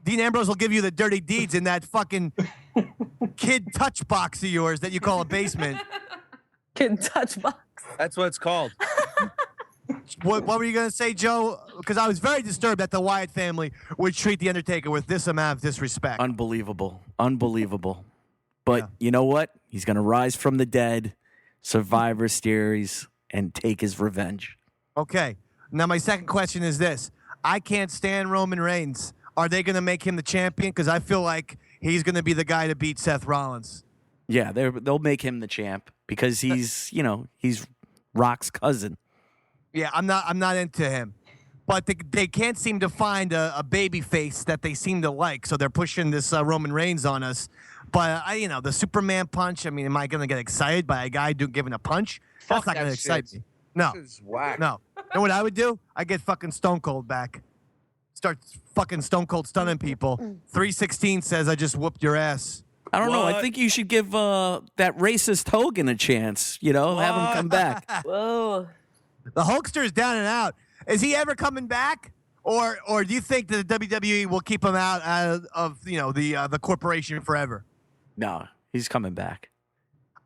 Dean Ambrose will give you the dirty deeds in that fucking kid touch box of yours that you call a basement. Kid touch box. That's what it's called. What were you going to say, Joe? Because I was very disturbed that the Wyatt family would treat The Undertaker with this amount of disrespect. Unbelievable. Unbelievable. But Yeah. you know what? He's going to rise from the dead, Survivor Series, and take his revenge. Okay. Now, my second question is this. I can't stand Roman Reigns. Are they going to make him the champion? Because I feel like he's going to be the guy to beat Seth Rollins. Yeah, they'll make him the champ because he's, he's Rock's cousin. Yeah, I'm not into him. But they can't seem to find a baby face that they seem to like, so they're pushing this Roman Reigns on us. But, the Superman punch, I mean, am I going to get excited by a guy giving a punch? That's not going to excite me. No. This is whack. No. You know what I would do? I'd get fucking Stone Cold back. Start fucking Stone Cold stunning people. 316 says I just whooped your ass. I don't know. I What? think you should give that racist Hogan a chance, have him come back. Whoa. The Hulkster's down and out. Is he ever coming back? Or do you think that the WWE will keep him out of the corporation forever? No, he's coming back.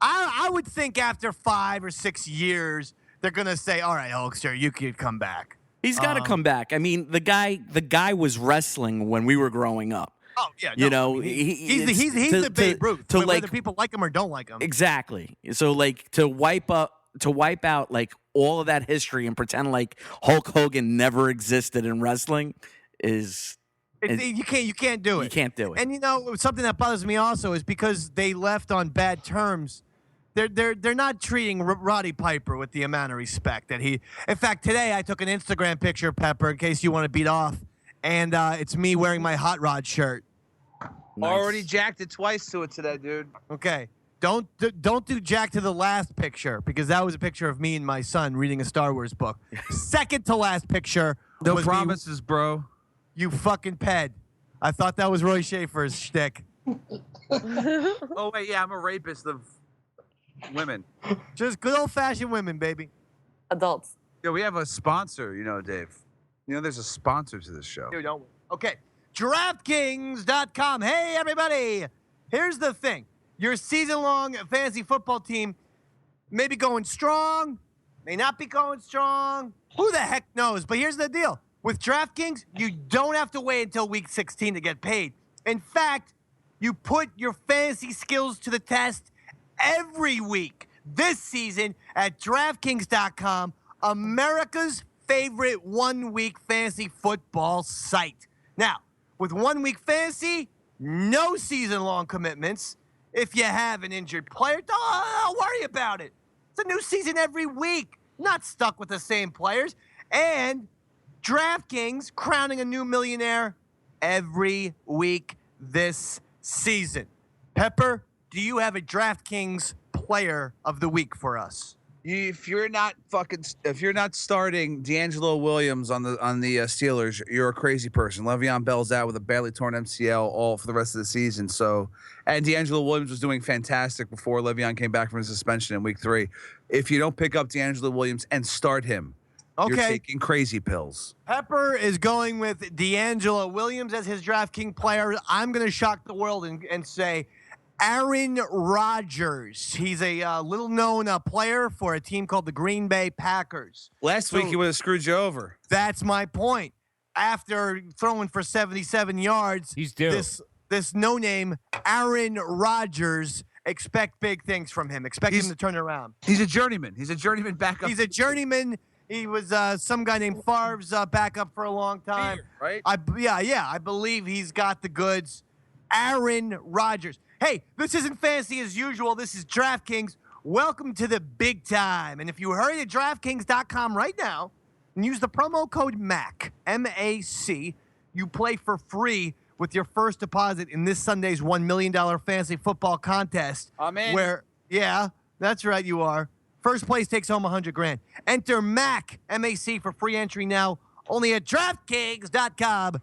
I would think after 5 or 6 years, they're going to say, all right, Hulkster, you could come back. He's got to come back. I mean, the guy was wrestling when we were growing up. Oh, yeah. He's He's the Babe Ruth. to Whether people like him or don't like him. Exactly. So to wipe out like all of that history and pretend like Hulk Hogan never existed in wrestling is You can't do it. you can't do it. And something that bothers me also is because they left on bad terms. They're not treating Roddy Piper with the amount of respect that he. In fact, today I took an Instagram picture, Pepper, in case you want to beat off, and it's me wearing my Hot Rod shirt. Nice. Already jacked it twice to it today, dude. Okay. Don't do Jack to the last picture because that was a picture of me and my son reading a Star Wars book. Second to last picture. No was me- promises, bro. You fucking ped. I thought that was Roy Schaefer's shtick. Oh wait, yeah, I'm a rapist of women. Just good old fashioned women, baby. Adults. Yeah, we have a sponsor, Dave. There's a sponsor to this show. Dude, don't. Okay. DraftKings.com. Hey, everybody. Here's the thing. Your season-long fantasy football team may be going strong, may not be going strong. Who the heck knows? But here's the deal. With DraftKings, you don't have to wait until week 16 to get paid. In fact, you put your fantasy skills to the test every week this season at DraftKings.com, America's favorite one-week fantasy football site. Now, with 1 week fantasy, no season-long commitments. If you have an injured player, don't worry about it. It's a new season every week. Not stuck with the same players. And DraftKings crowning a new millionaire every week this season. Pepper, do you have a DraftKings player of the week for us? If you're not starting D'Angelo Williams on the Steelers, you're a crazy person. Le'Veon Bell's out with a badly torn MCL all for the rest of the season. So, and D'Angelo Williams was doing fantastic before Le'Veon came back from his suspension in Week 3. If you don't pick up D'Angelo Williams and start him, you're taking crazy pills. Pepper is going with D'Angelo Williams as his DraftKings player. I'm going to shock the world and say Aaron Rodgers. He's a little-known player for a team called the Green Bay Packers. Last week he would have screwed you over. That's my point. After throwing for 77 yards, he's due. This no-name Aaron Rodgers. Expect big things from him. Expect him to turn it around. He's a journeyman. He's a journeyman backup. He's a journeyman. He was some guy named Favre's backup for a long time. Right? I believe he's got the goods. Aaron Rodgers. Hey, this isn't fancy as usual. This is DraftKings. Welcome to the big time. And if you hurry to DraftKings.com right now and use the promo code MAC, M-A-C, you play for free with your first deposit in this Sunday's $1 million fantasy football contest. I'm in. Yeah, that's right, you are. First place takes home $100,000. Enter MAC, M-A-C, for free entry now only at DraftKings.com.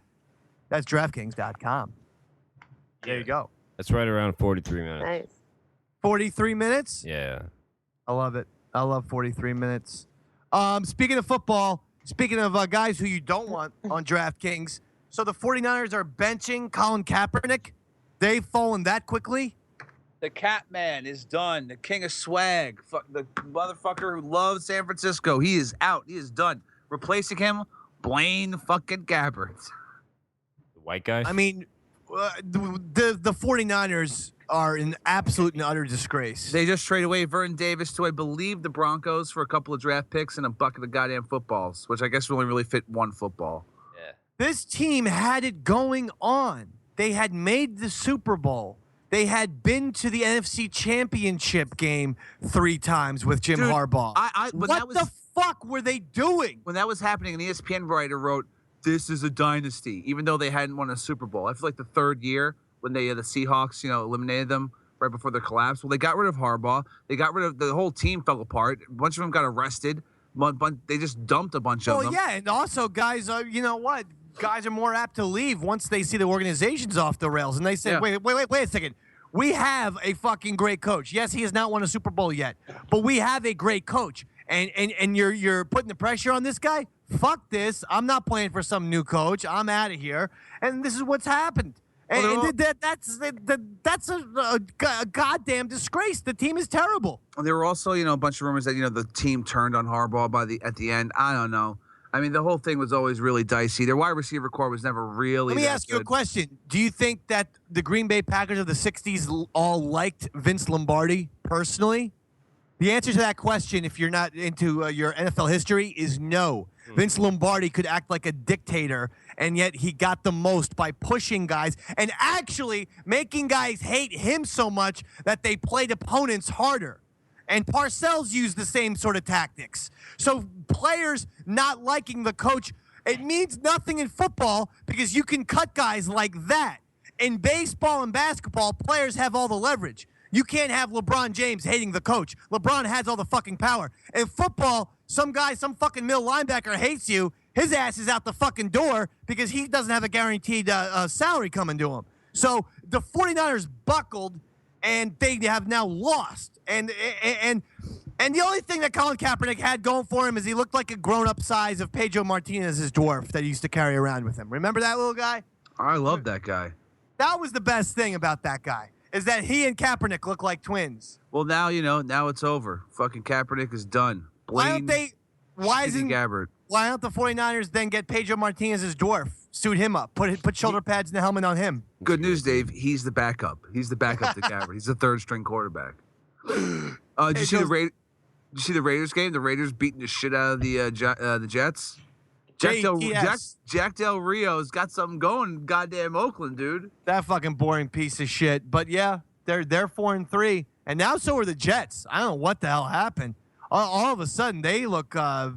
That's DraftKings.com. There you go. That's right around 43 minutes. Nice. 43 minutes? Yeah. I love it. I love 43 minutes. Speaking of football, speaking of guys who you don't want on DraftKings, so the 49ers are benching Colin Kaepernick. They've fallen that quickly? The Cat Man is done. The king of swag. The motherfucker who loves San Francisco. He is out. He is done. Replacing him, Blaine fucking Gabbert. The white guy? I mean, the 49ers are in absolute and utter disgrace. They just traded away Vernon Davis to, I believe, the Broncos for a couple of draft picks and a bucket of goddamn footballs, which I guess will only really fit one football. Yeah. This team had it going on. They had made the Super Bowl. They had been to the NFC Championship game 3 times with Jim Harbaugh. What the fuck were they doing? When that was happening, an ESPN writer wrote, "This is a dynasty," even though they hadn't won a Super Bowl. I feel like the third year when the Seahawks, eliminated them right before their collapse. Well, they got rid of Harbaugh. They got rid of the whole team. Fell apart. A bunch of them got arrested. They just dumped a bunch of them. Well, yeah, and also guys, you know what? Guys are more apt to leave once they see the organization's off the rails, and they say, "Wait a second. We have a fucking great coach. Yes, he has not won a Super Bowl yet, but we have a great coach. And you're putting the pressure on this guy? Fuck this. I'm not playing for some new coach. I'm out of here." And this is what's happened. That's a goddamn disgrace. The team is terrible. There were also, a bunch of rumors that, the team turned on Harbaugh at the end. I don't know. I mean, the whole thing was always really dicey. Their wide receiver core was never really. Let me ask you a question. Do you think that the Green Bay Packers of the 60s all liked Vince Lombardi personally? The answer to that question, if you're not into your NFL history, is no. Vince Lombardi could act like a dictator, and yet he got the most by pushing guys and actually making guys hate him so much that they played opponents harder. And Parcells used the same sort of tactics. So players not liking the coach, it means nothing in football because you can cut guys like that. In baseball and basketball, players have all the leverage. You can't have LeBron James hating the coach. LeBron has all the fucking power. In football, some fucking middle linebacker hates you. His ass is out the fucking door because he doesn't have a guaranteed salary coming to him. So the 49ers buckled, and they have now lost. And the only thing that Colin Kaepernick had going for him is he looked like a grown-up size of Pedro Martinez's dwarf that he used to carry around with him. Remember that little guy? I love that guy. That was the best thing about that guy, is that he and Kaepernick look like twins. Well, now, now it's over. Fucking Kaepernick is done. Why don't the 49ers then get Pedro Martinez's dwarf, suit him up, put shoulder pads and the helmet on him? Good news, Dave. He's the backup. He's the backup to Gabbert. He's the third-string quarterback. Did you see the Raiders game? The Raiders beating the shit out of the Jets. Jack Del Rio's got something going. Goddamn Oakland, dude. That fucking boring piece of shit. But yeah, they're 4-3, and now so are the Jets. I don't know what the hell happened. All of a sudden, they look from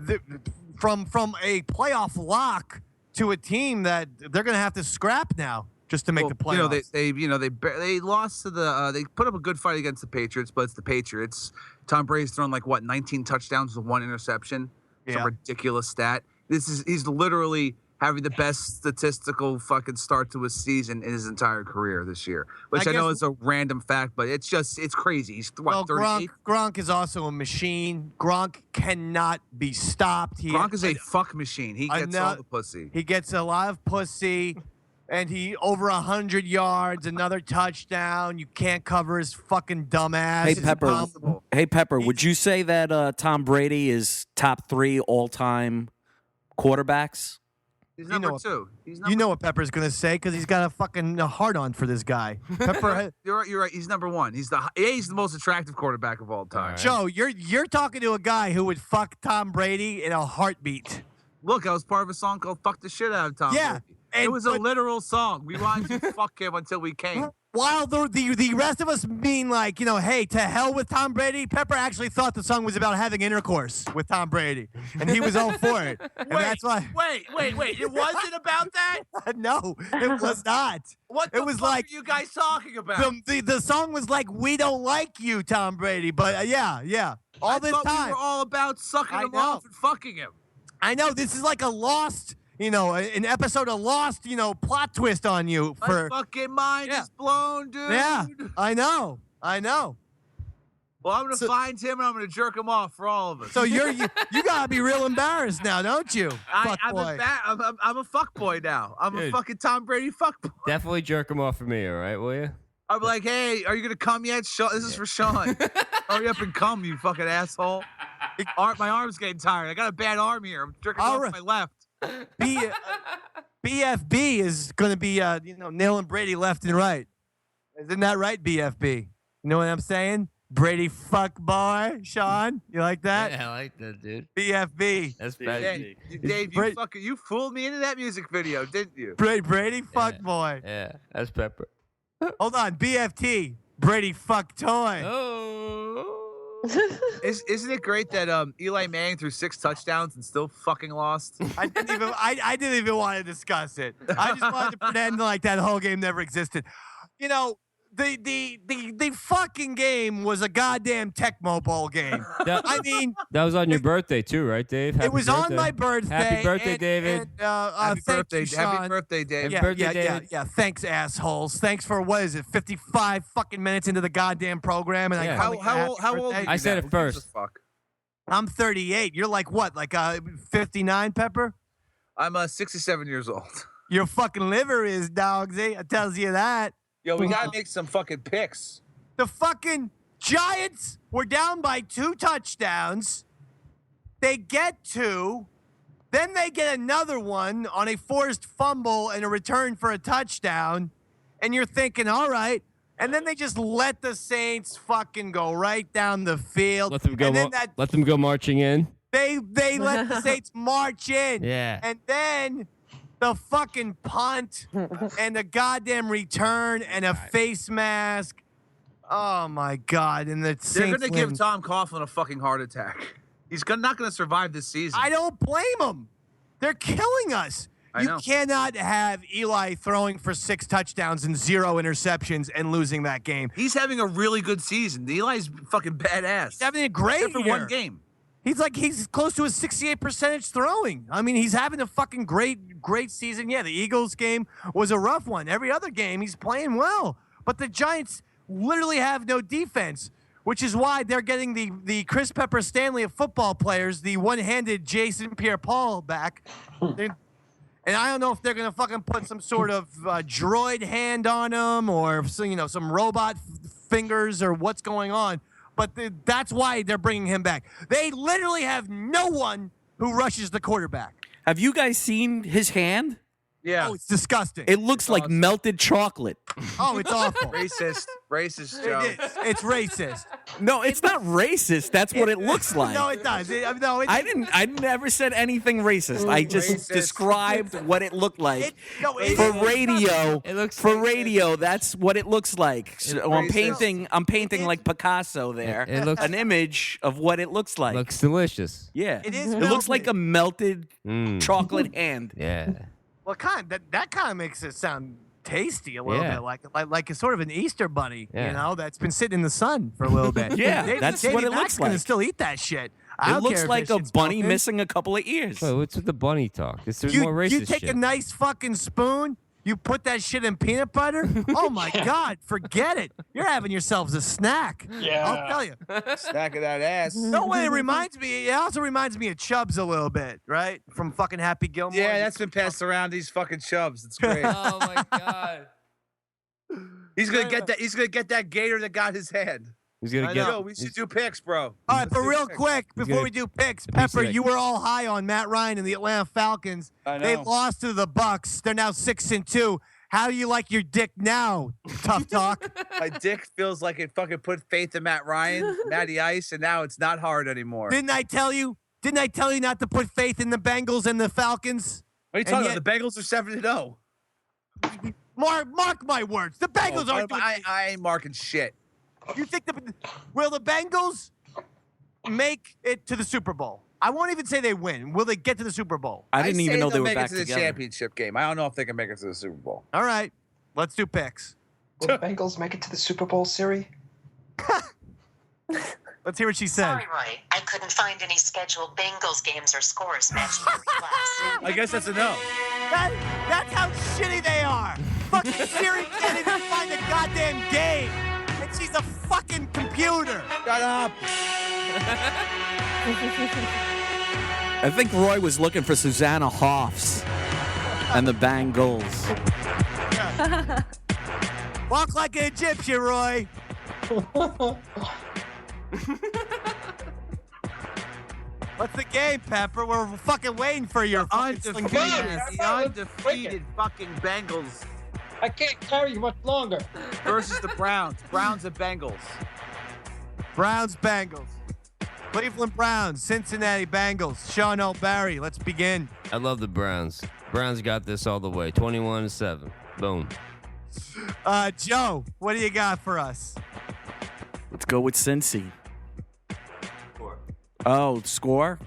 a playoff lock to a team that they're going to have to scrap now. just to make the playoffs. They lost to the. They put up a good fight against the Patriots, but it's the Patriots. Tom Brady's thrown 19 touchdowns with 1 interception. It's a ridiculous stat. He's literally having the best statistical fucking start to his season in his entire career this year, which I know is a random fact, but it's crazy. He's 38. Gronk is also a machine. Gronk cannot be stopped. Gronk is a fuck machine. He gets all the pussy. He gets a lot of pussy, and he over 100 yards, another touchdown. You can't cover his fucking dumbass. Hey Pepper, would you say that Tom Brady is top 3 all-time quarterbacks? He's number 2. You know what Pepper's gonna say because he's got a fucking hard on for this guy. Pepper, you're right. He's number 1. He's the most attractive quarterback of all time. Right. Joe, you're talking to a guy who would fuck Tom Brady in a heartbeat. Look, I was part of a song called "Fuck the Shit Out of Tom Brady." It was a literal song. We wanted to fuck him until we came. While the rest of us being like, hey, to hell with Tom Brady, Pepper actually thought the song was about having intercourse with Tom Brady, and he was all for it. And that's why. Wait! It wasn't about that? No, it was not. What the fuck are you guys talking about? The song was like, "We don't like you, Tom Brady," but yeah. I thought we were all about sucking him off and fucking him. I know this is like a Lost. An episode of Lost, plot twist on you. My fucking mind is blown, dude. Yeah, I know. Well, I'm gonna find him and I'm gonna jerk him off for all of us. So you gotta be real embarrassed now, don't you? I'm a fuck boy now. I'm a fucking Tom Brady fuck boy. Definitely jerk him off for me, all right, will you? I'm like, hey, are you gonna come yet? This is for Sean. Hurry up and come, you fucking asshole. My arm's getting tired. I got a bad arm here. I'm jerking off my left. BFB is going to be, nailing Brady left and right. Isn't that right, BFB? You know what I'm saying? Brady fuck boy, Sean. You like that? Yeah, I like that, dude. BFB. That's bad. Dave, you fooled me into that music video, didn't you? Brady fuck boy. Yeah, that's Pepper. Hold on, BFT. Brady fuck toy. Oh. Isn't it great that Eli Manning threw 6 touchdowns and still fucking lost? I didn't even want to discuss it. I just wanted to pretend like that whole game never existed. The fucking game was a goddamn Tecmo Bowl game. That was on your birthday too, right, Dave? It was on my birthday. Happy birthday, David. Happy birthday, Dave. Yeah. Thanks, assholes. Thanks for 55 fucking minutes into the goddamn program, and how old are you? I said it first. I'm 38. You're like what? Like 59, Pepper? I'm 67 years old. Your fucking liver is dogsy. I tells you that. Yo, we gotta make some fucking picks. The fucking Giants were down by 2 touchdowns. They get 2. Then they get another one on a forced fumble and a return for a touchdown. And you're thinking, all right. And then they just let the Saints fucking go right down the field. Let them go. Let them go marching in. They let the Saints march in. Yeah. And then the fucking punt and the goddamn return and a face mask. Oh my God! And the they're gonna give Tom Coughlin a fucking heart attack. He's not gonna survive this season. I don't blame him. They're killing us. You cannot have Eli throwing for 6 touchdowns and 0 interceptions and losing that game. He's having a really good season. Eli's fucking badass. He's having a great year. For one game. He's close to a 68% throwing. I mean, he's having a fucking great season. Yeah, the Eagles game was a rough one. Every other game, he's playing well. But the Giants literally have no defense, which is why they're getting the Chris Pepper Stanley of football players, the one-handed Jason Pierre-Paul back. And I don't know if they're going to fucking put some sort of droid hand on him or some robot fingers or what's going on. But that's why they're bringing him back. They literally have no one who rushes the quarterback. Have you guys seen his hand? Yeah. Oh, it's disgusting. It looks like melted chocolate. Oh, it's awful. Racist, Joe. It's racist. No, it's not racist. That's what it looks like. No, it does. I never said anything racist. I just described what it looked like. For radio, that's what it looks like. So I'm painting like Picasso there. It looks an image of what it looks like. Looks delicious. Yeah. It is. It looks like a melted chocolate hand. Yeah. Well, that kind of makes it sound tasty a little Yeah. bit, like a sort of an Easter bunny, Yeah. that's been sitting in the sun for a little bit. Yeah, that's what it looks Gonna like. still eat that shit. I It don't looks care if like that a shit's bunny broken. missing a couple of ears. Wait, what's with the bunny talk? There's more racist You take shit. a nice fucking spoon, you put that shit in peanut butter. Oh my God, forget it. You're having yourselves a snack. Yeah. I'll tell you. Snack of that ass. No way. It also reminds me of Chubbs a little bit, right? From fucking Happy Gilmore. Yeah, that's been passed around. These fucking chubs. It's great. Oh my god. He's gonna get that. He's gonna get that gator that got his head. He's gonna I get. know. Yo, we should do picks, bro. All right, but do real picks. quick, before gonna- we do picks, piece Pepper, of that- you were all high on Matt Ryan and the Atlanta Falcons. I They know. lost to the Bucks. They're now 6-2. How do you like your dick now? Tough talk. My dick feels like it fucking put faith in Matt Ryan, Matty Ice, and now it's not hard anymore. Didn't I tell you? Didn't I tell you not to put faith in the Bengals and the Falcons? What are you and talking yet- about? The Bengals are 7-0. Mark my words. The Bengals aren't. I ain't marking shit. You think will the Bengals make it to the Super Bowl? I won't even say they win. Will they get to the Super Bowl? I didn't say even know they they'll were make back it to the together. championship game. I don't know if they can make it to the Super Bowl. All right, let's do picks. Will the Bengals make it to the Super Bowl, Siri? Let's hear what she said. Sorry, Roy. I couldn't find any scheduled Bengals games or scores matching your request. I guess that's a no. That's how shitty they are. Fucking Siri can't even find a goddamn game, and she's a fucking computer. Shut up. I think Roy was looking for Susanna Hoffs and the Bengals. Walk like an Egyptian, Roy. What's the game, Pepper? We're fucking waiting for your fucking sling bean ass. The undefeated fucking Bengals I can't carry you much longer. versus the Browns. Browns and Bengals. Browns, Bengals. Cleveland Browns, Cincinnati Bengals. Sean O'Barry, let's begin. I love the Browns. Browns got this all the way. 21-7. Boom. Joe, what do you got for us? Let's go with Cincy. Oh, score?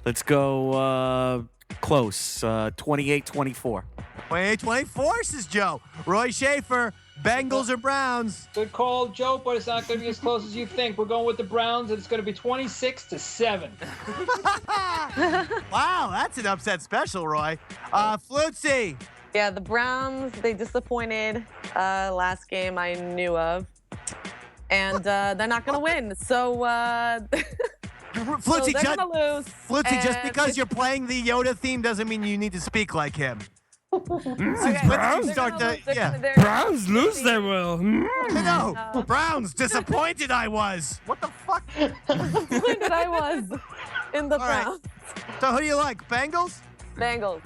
Let's go close. 28-24. 28-24, says Joe. Roy Schaefer, Bengals or Browns? Good call, Joe, but it's not going to be as close as you think. We're going with the Browns, and it's going to be 26-7. Wow, that's an upset special, Roy. Flutzy. Yeah, the Browns, they disappointed last game I knew of. And they're not going to win. So, Flutzy, they're going to lose. Flutzy, just and because you're playing the Yoda theme doesn't mean you need to speak like him. Since when did you they're start gonna to? lose. Yeah. Browns lose, they will. No, Browns, disappointed I was. What the fuck? Disappointed I was in the All right. Browns. So who do you like, Bengals? Bengals.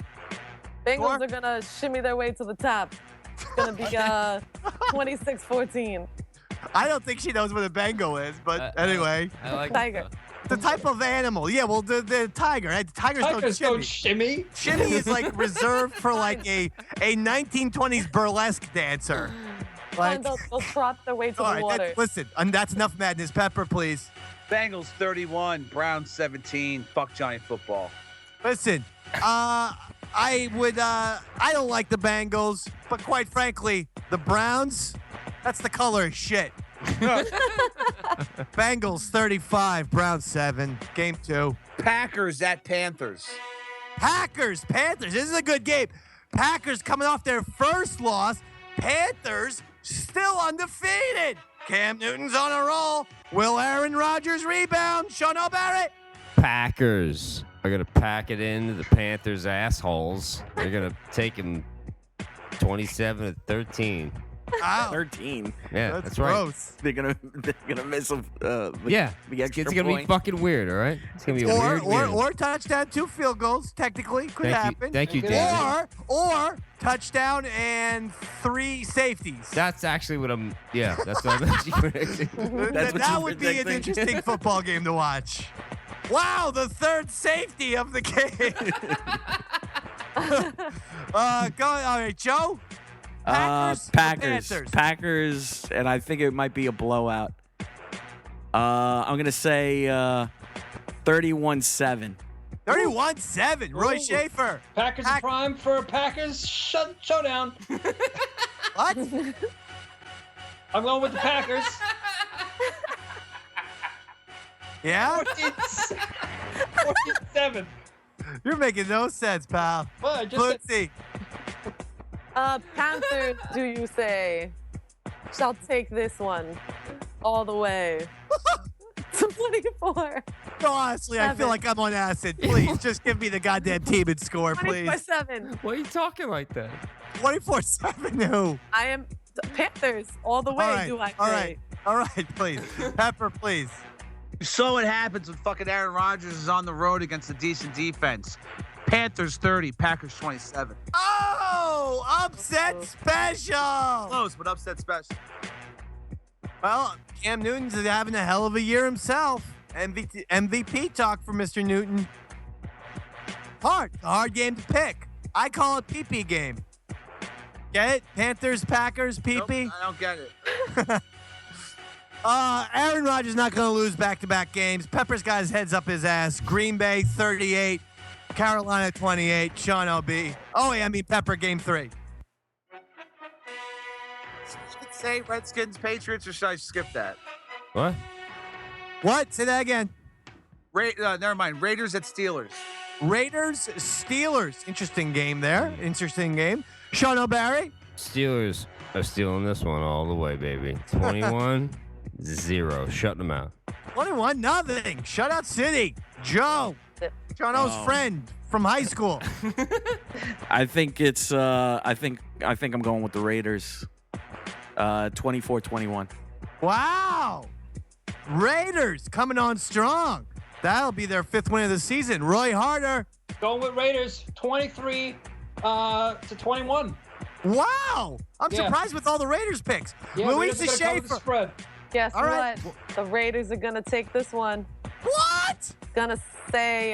Bengals Score? are going to shimmy their way to the top. It's going to be 26-14. I don't think she knows what a Bengal is, but anyway. I like Tiger. The type of animal. Yeah, well, the tiger. Tigers Tigers don't don't shimmy. shimmy. Shimmy is like reserved for like a 1920s burlesque dancer. Like, And they'll trot their way to all the right, water. listen, and that's enough madness. Pepper, please. Bengals 31, Browns 17. Fuck Johnny Football. Listen, I don't like the Bengals, but quite frankly, the Browns, that's the color of shit. Bengals 35, Browns 7. Game 2. Packers at Panthers. Packers, Panthers. This is a good game. Packers coming off their first loss. Panthers still undefeated. Cam Newton's on a roll. Will Aaron Rodgers rebound? Sean O'Barrett. Packers are going to pack it into the Panthers' assholes. They're going to take them 27-13. Wow. 13. Yeah, that's gross. They're gonna miss a Yeah, the extra it's going to be point. fucking weird, all right? It's going to be a weird game. Or touchdown, 2 field goals. Technically, could happen. Thank you, David. Or touchdown and 3 safeties. That's actually what I'm. Yeah, that's what I'm actually predicting. That's what that you're would be an predicting? interesting football game to watch. Wow, the third safety of the game. All right, Joe. Packers. or Panthers? Packers, and I think it might be a blowout. I'm gonna say 31-7. 31-7. Roy Ooh. Schaefer. Packers in prime for Packers showdown. What? I'm going with the Packers. Yeah? 14-7. You're making no sense, pal. Well, I just said- Footsie. Panthers, do you say? Shall take this one all the way. 24. No, honestly, I feel like I'm on acid. Please, just give me the goddamn team and score, please. 24-7. Why are you talking like that? 24-7, no. I am Panthers all the way, All right, do I say? all right, please. Pepper, please. You saw what happens when fucking Aaron Rodgers is on the road against a decent defense. Panthers 30, Packers 27. Oh, upset special. Close, but upset special. Well, Cam Newton's having a hell of a year himself. MVP talk for Mr. Newton. A hard game to pick. I call it pee-pee game. Get it? Panthers, Packers, pee-pee? Nope, I don't get it. Aaron Rodgers not going to lose back-to-back games. Pepper's got his heads up his ass. Green Bay 38, Carolina 28, Sean O.B. Oh, yeah, I mean Pepper game 3. Say Redskins, Patriots, or should I skip that? What? What? Say that again. Never mind. Raiders at Steelers. Raiders, Steelers. Interesting game there. Interesting game. Sean O'Barry. Steelers are stealing this one all the way, baby. 21-0. Shutting them out. 21-0. Shutout City. Joe. John O's friend from high school. I think it's. I think I'm going with the Raiders. 24-21. Wow. Raiders coming on strong. That'll be their 5th win of the season. Roy Harder. Going with Raiders 23-21. Wow. I'm surprised with all the Raiders picks. Yeah, Louisa Raiders are gonna cover the Schaefer. spread. Guess All right. what? The Raiders are gonna take this one. What? Gonna say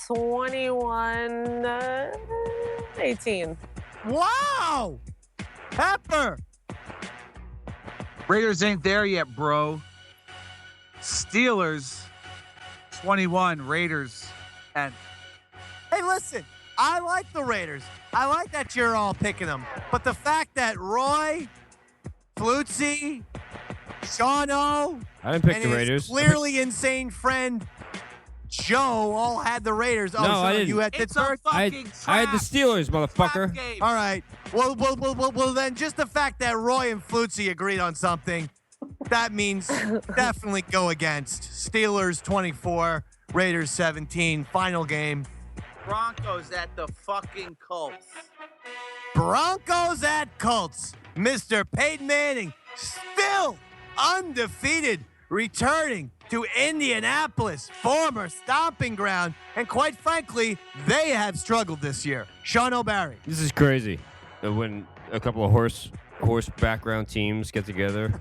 21-18. Wow. Pepper. Raiders ain't there yet, bro. Steelers 21, Raiders 10. Hey, listen. I like the Raiders. I like that you're all picking them. But the fact that Roy, Flutzy, Sean O, I didn't pick and the his Raiders. clearly insane friend Joe all had the Raiders. Oh, No, so I didn't. you had It's a Pittsburgh? I fucking had the Steelers, motherfucker. game. All right. Well, then just the fact that Roy and Flutzy agreed on something, that means definitely go against. Steelers 24, Raiders 17. Final game. Broncos at the fucking Colts. Broncos at Colts. Mr. Peyton Manning still undefeated, returning to Indianapolis, former stomping ground. And quite frankly, they have struggled this year. Sean O'Barry. This is crazy. When a couple of horse background teams get together.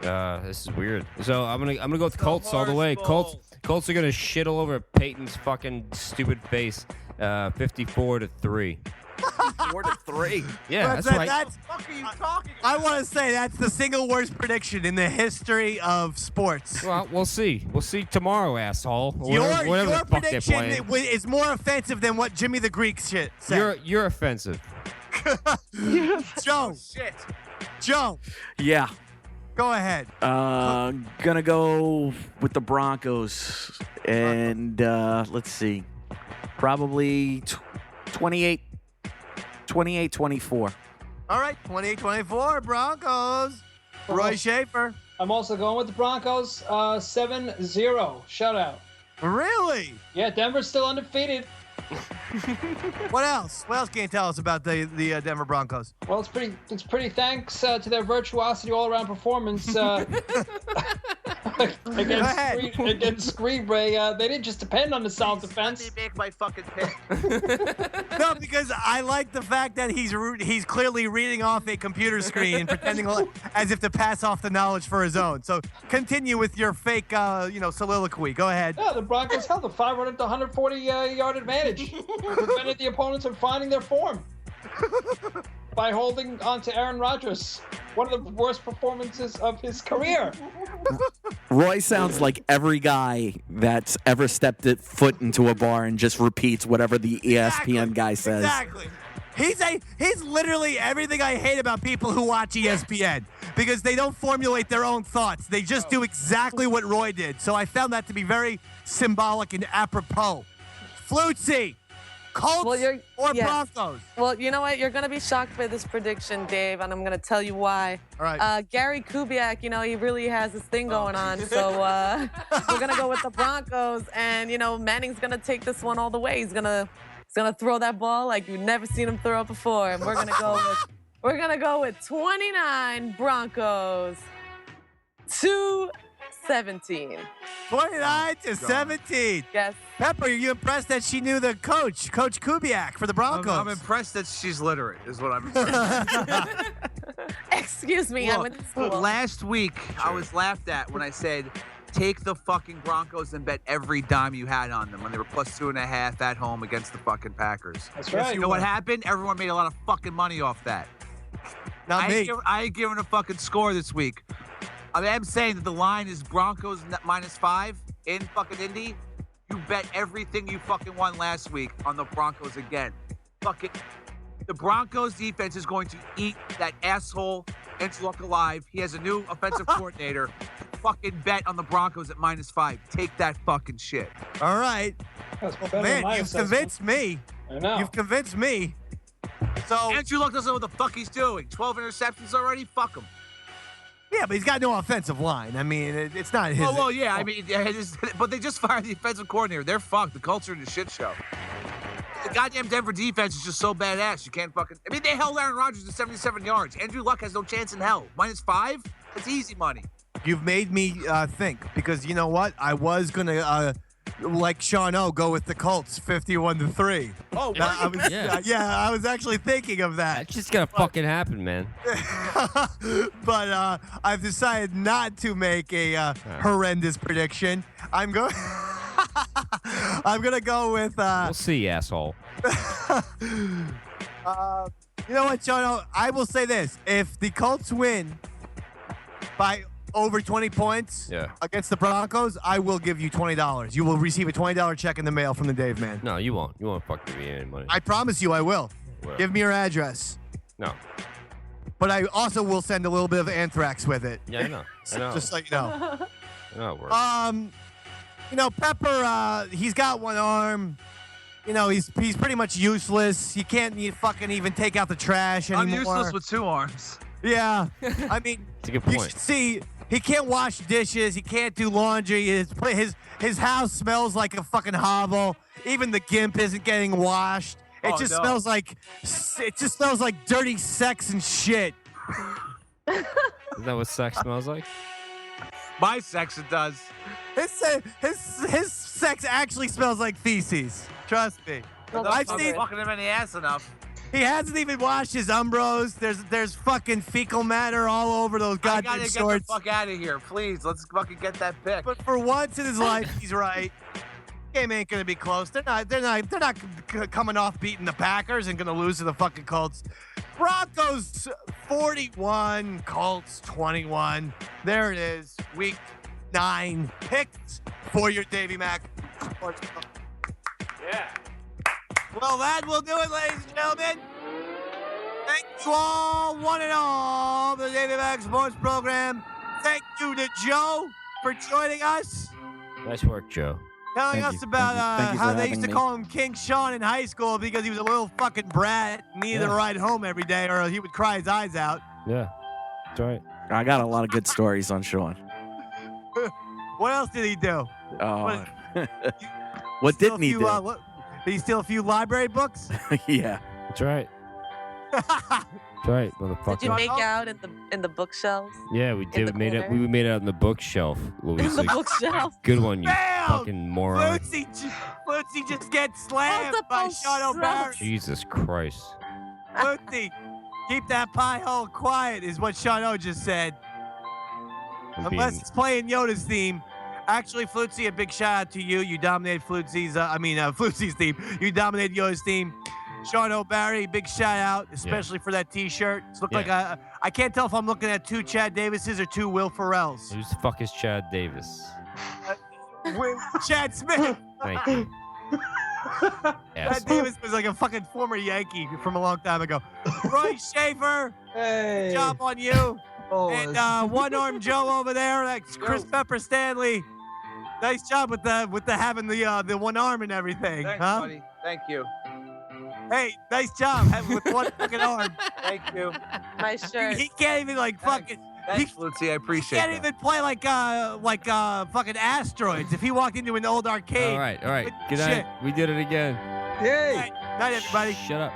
This is weird. So I'm gonna go with the Colts all the way. Colts are gonna shit all over Peyton's fucking stupid face. 54-3. 4-3. Yeah, that's right. What the fuck are you talking about? I want to say that's the single worst prediction in the history of sports. Well, we'll see. We'll see tomorrow, asshole. Your Whatever the fuck they're prediction playing. is more offensive than what Jimmy the Greek shit said. You're offensive. Joe, Shit. Joe, Yeah. go ahead. Gonna go with the Broncos. And let's see. Probably 28-24. All right, 28-24, Broncos. Roy Schaefer. I'm also going with the Broncos 7-0 shutout. Really? Yeah, Denver's still undefeated. What else? What else can you tell us about the Denver Broncos? Well, it's pretty thanks to their virtuosity all-around performance against Green Bay. They didn't just depend on the solid defense. Let me make my fucking pick. No, because I like the fact that he's clearly reading off a computer screen and pretending as if to pass off the knowledge for his own. So continue with your fake, soliloquy. Go ahead. Yeah, the Broncos held a 500 to 140-yard advantage. Prevented the opponents from finding their form by holding on to Aaron Rodgers, one of the worst performances of his career. Roy sounds like every guy that's ever stepped foot into a bar and just repeats whatever the ESPN guy says. Exactly. He's literally everything I hate about people who watch ESPN because they don't formulate their own thoughts. They just do exactly what Roy did. So I found that to be very symbolic and apropos. Flutzy, Colts or Broncos? Well, you know what? You're going to be shocked by this prediction, Dave, and I'm going to tell you why. All right. Gary Kubiak, he really has this thing going on. So we're going to go with the Broncos, and, Manning's going to take this one all the way. He's going to throw that ball like you've never seen him throw it before. And we're going to go with 29 Broncos to 17. 29-17. Yes. Pepper, are you impressed that she knew the coach, Coach Kubiak for the Broncos? I'm impressed that she's literate, is what I'm impressed. Excuse me, I went to school. Last week, I was laughed at when I said, take the fucking Broncos and bet every dime you had on them when they were plus 2.5 at home against the fucking Packers. That's right. You know what happened? Everyone made a lot of fucking money off that. Not me. I ain't giving a fucking score this week. I'm saying that the line is Broncos -5 in fucking Indy. You bet everything you fucking won last week on the Broncos again. Fucking the Broncos defense is going to eat that asshole Interlock alive. He has a new offensive coordinator. Fucking bet on the Broncos at -5. Take that fucking shit. All right. Man, you've assessment. convinced me. I know. You've convinced me. So Andrew Luck doesn't know what the fuck he's doing. 12 interceptions already? Fuck him. yeah, but he's got no offensive line. I mean, it's not his. Oh, well, yeah. I mean, but they just fired the offensive coordinator. They're fucked. The culture in the shit show. The goddamn Denver defense is just so badass. You can't fucking. I mean, they held Aaron Rodgers to 77 yards. Andrew Luck has no chance in hell. -5? That's easy money. You've made me think because you know what? I was gonna like Sean O go with the Colts 51-3. Oh, I was actually thinking of that. That's just gonna fucking happen, man. But I've decided not to make a horrendous prediction. I'm going. I'm gonna go with. We'll see, asshole. You know what, Sean O? I will say this: if the Colts win by over 20 points against the Broncos, I will give you $20. You will receive a $20 check in the mail from the Dave Man. No, you won't. You won't fucking give me any money. I promise you I will. Well. Give me your address. No. But I also will send a little bit of anthrax with it. Yeah, I know. I know. Just so you know. I know it works. Pepper, he's got one arm. He's pretty much useless. You can't fucking even take out the trash anymore. I'm useless with 2 arms. Yeah. I mean, that's a good you point. should see, he can't wash dishes. He can't do laundry. His house smells like a fucking hovel. Even the gimp isn't getting washed. It just smells like dirty sex and shit. Is that what sex smells like? My sex, it does. His sex actually smells like feces. Trust me. I've seen fucking him in the ass enough. He hasn't even washed his Umbros. There's fucking fecal matter all over those goddamn shorts. I gotta get the fuck out of here, please. Let's fucking get that pick. But for once in his life, he's right. Game ain't gonna be close. They're not coming off beating the Packers and gonna lose to the fucking Colts. Broncos 41, Colts 21. There it is. Week 9 picks for your Davey Mac Sports Program. Yeah. Well, that will do it, ladies and gentlemen. Thank you all, one and all, the Davey Mac Sports Program. Thank you to Joe for joining us. Nice work, Joe. Telling us about how they used to call him King Sean in high school because he was a little fucking brat, needed to ride home every day or he would cry his eyes out. Yeah, that's right. I got a lot of good stories on Sean. What else did he do? Oh. What didn't he do? Did he steal a few library books? Yeah. That's right. That's right, motherfucker. Did you make out in the bookshelves? Yeah, we did. the corner? We made it out in the bookshelf, Louise. The bookshelf. Good one, you Bam! fucking moron. Flutzy just gets slammed by Sean O'Barry. Jesus Christ. Flutzy, keep that pie hole quiet is what Sean O just said. Unless it's playing Yoda's theme. Actually, Flutzy, a big shout out to you. You dominated Flutzy's theme. You dominated Yoda's theme. Sean O'Barry, big shout out, especially for that T-shirt. It's looked like I can't tell if I'm looking at two Chad Davises or two Will Ferrells. Who the fuck is Chad Davis? Chad Smith. Thank you. Chad Davis was like a fucking former Yankee from a long time ago. Roy Schaefer, Hey. good job on you. Oh, And one-armed Joe over there, that's Chris Pepper Stanley. Nice job with having the one arm and everything, Thanks, huh? buddy. Thank you. Hey, nice job having with one fucking arm. Thank you. Nice shirt. He can't even like fucking. Thanks, Lucy. I appreciate Can't that. even play like fucking asteroids if he walked into an old arcade. All right. Good Good night. shit. We did it again. Yay. Night, everybody. Shut up.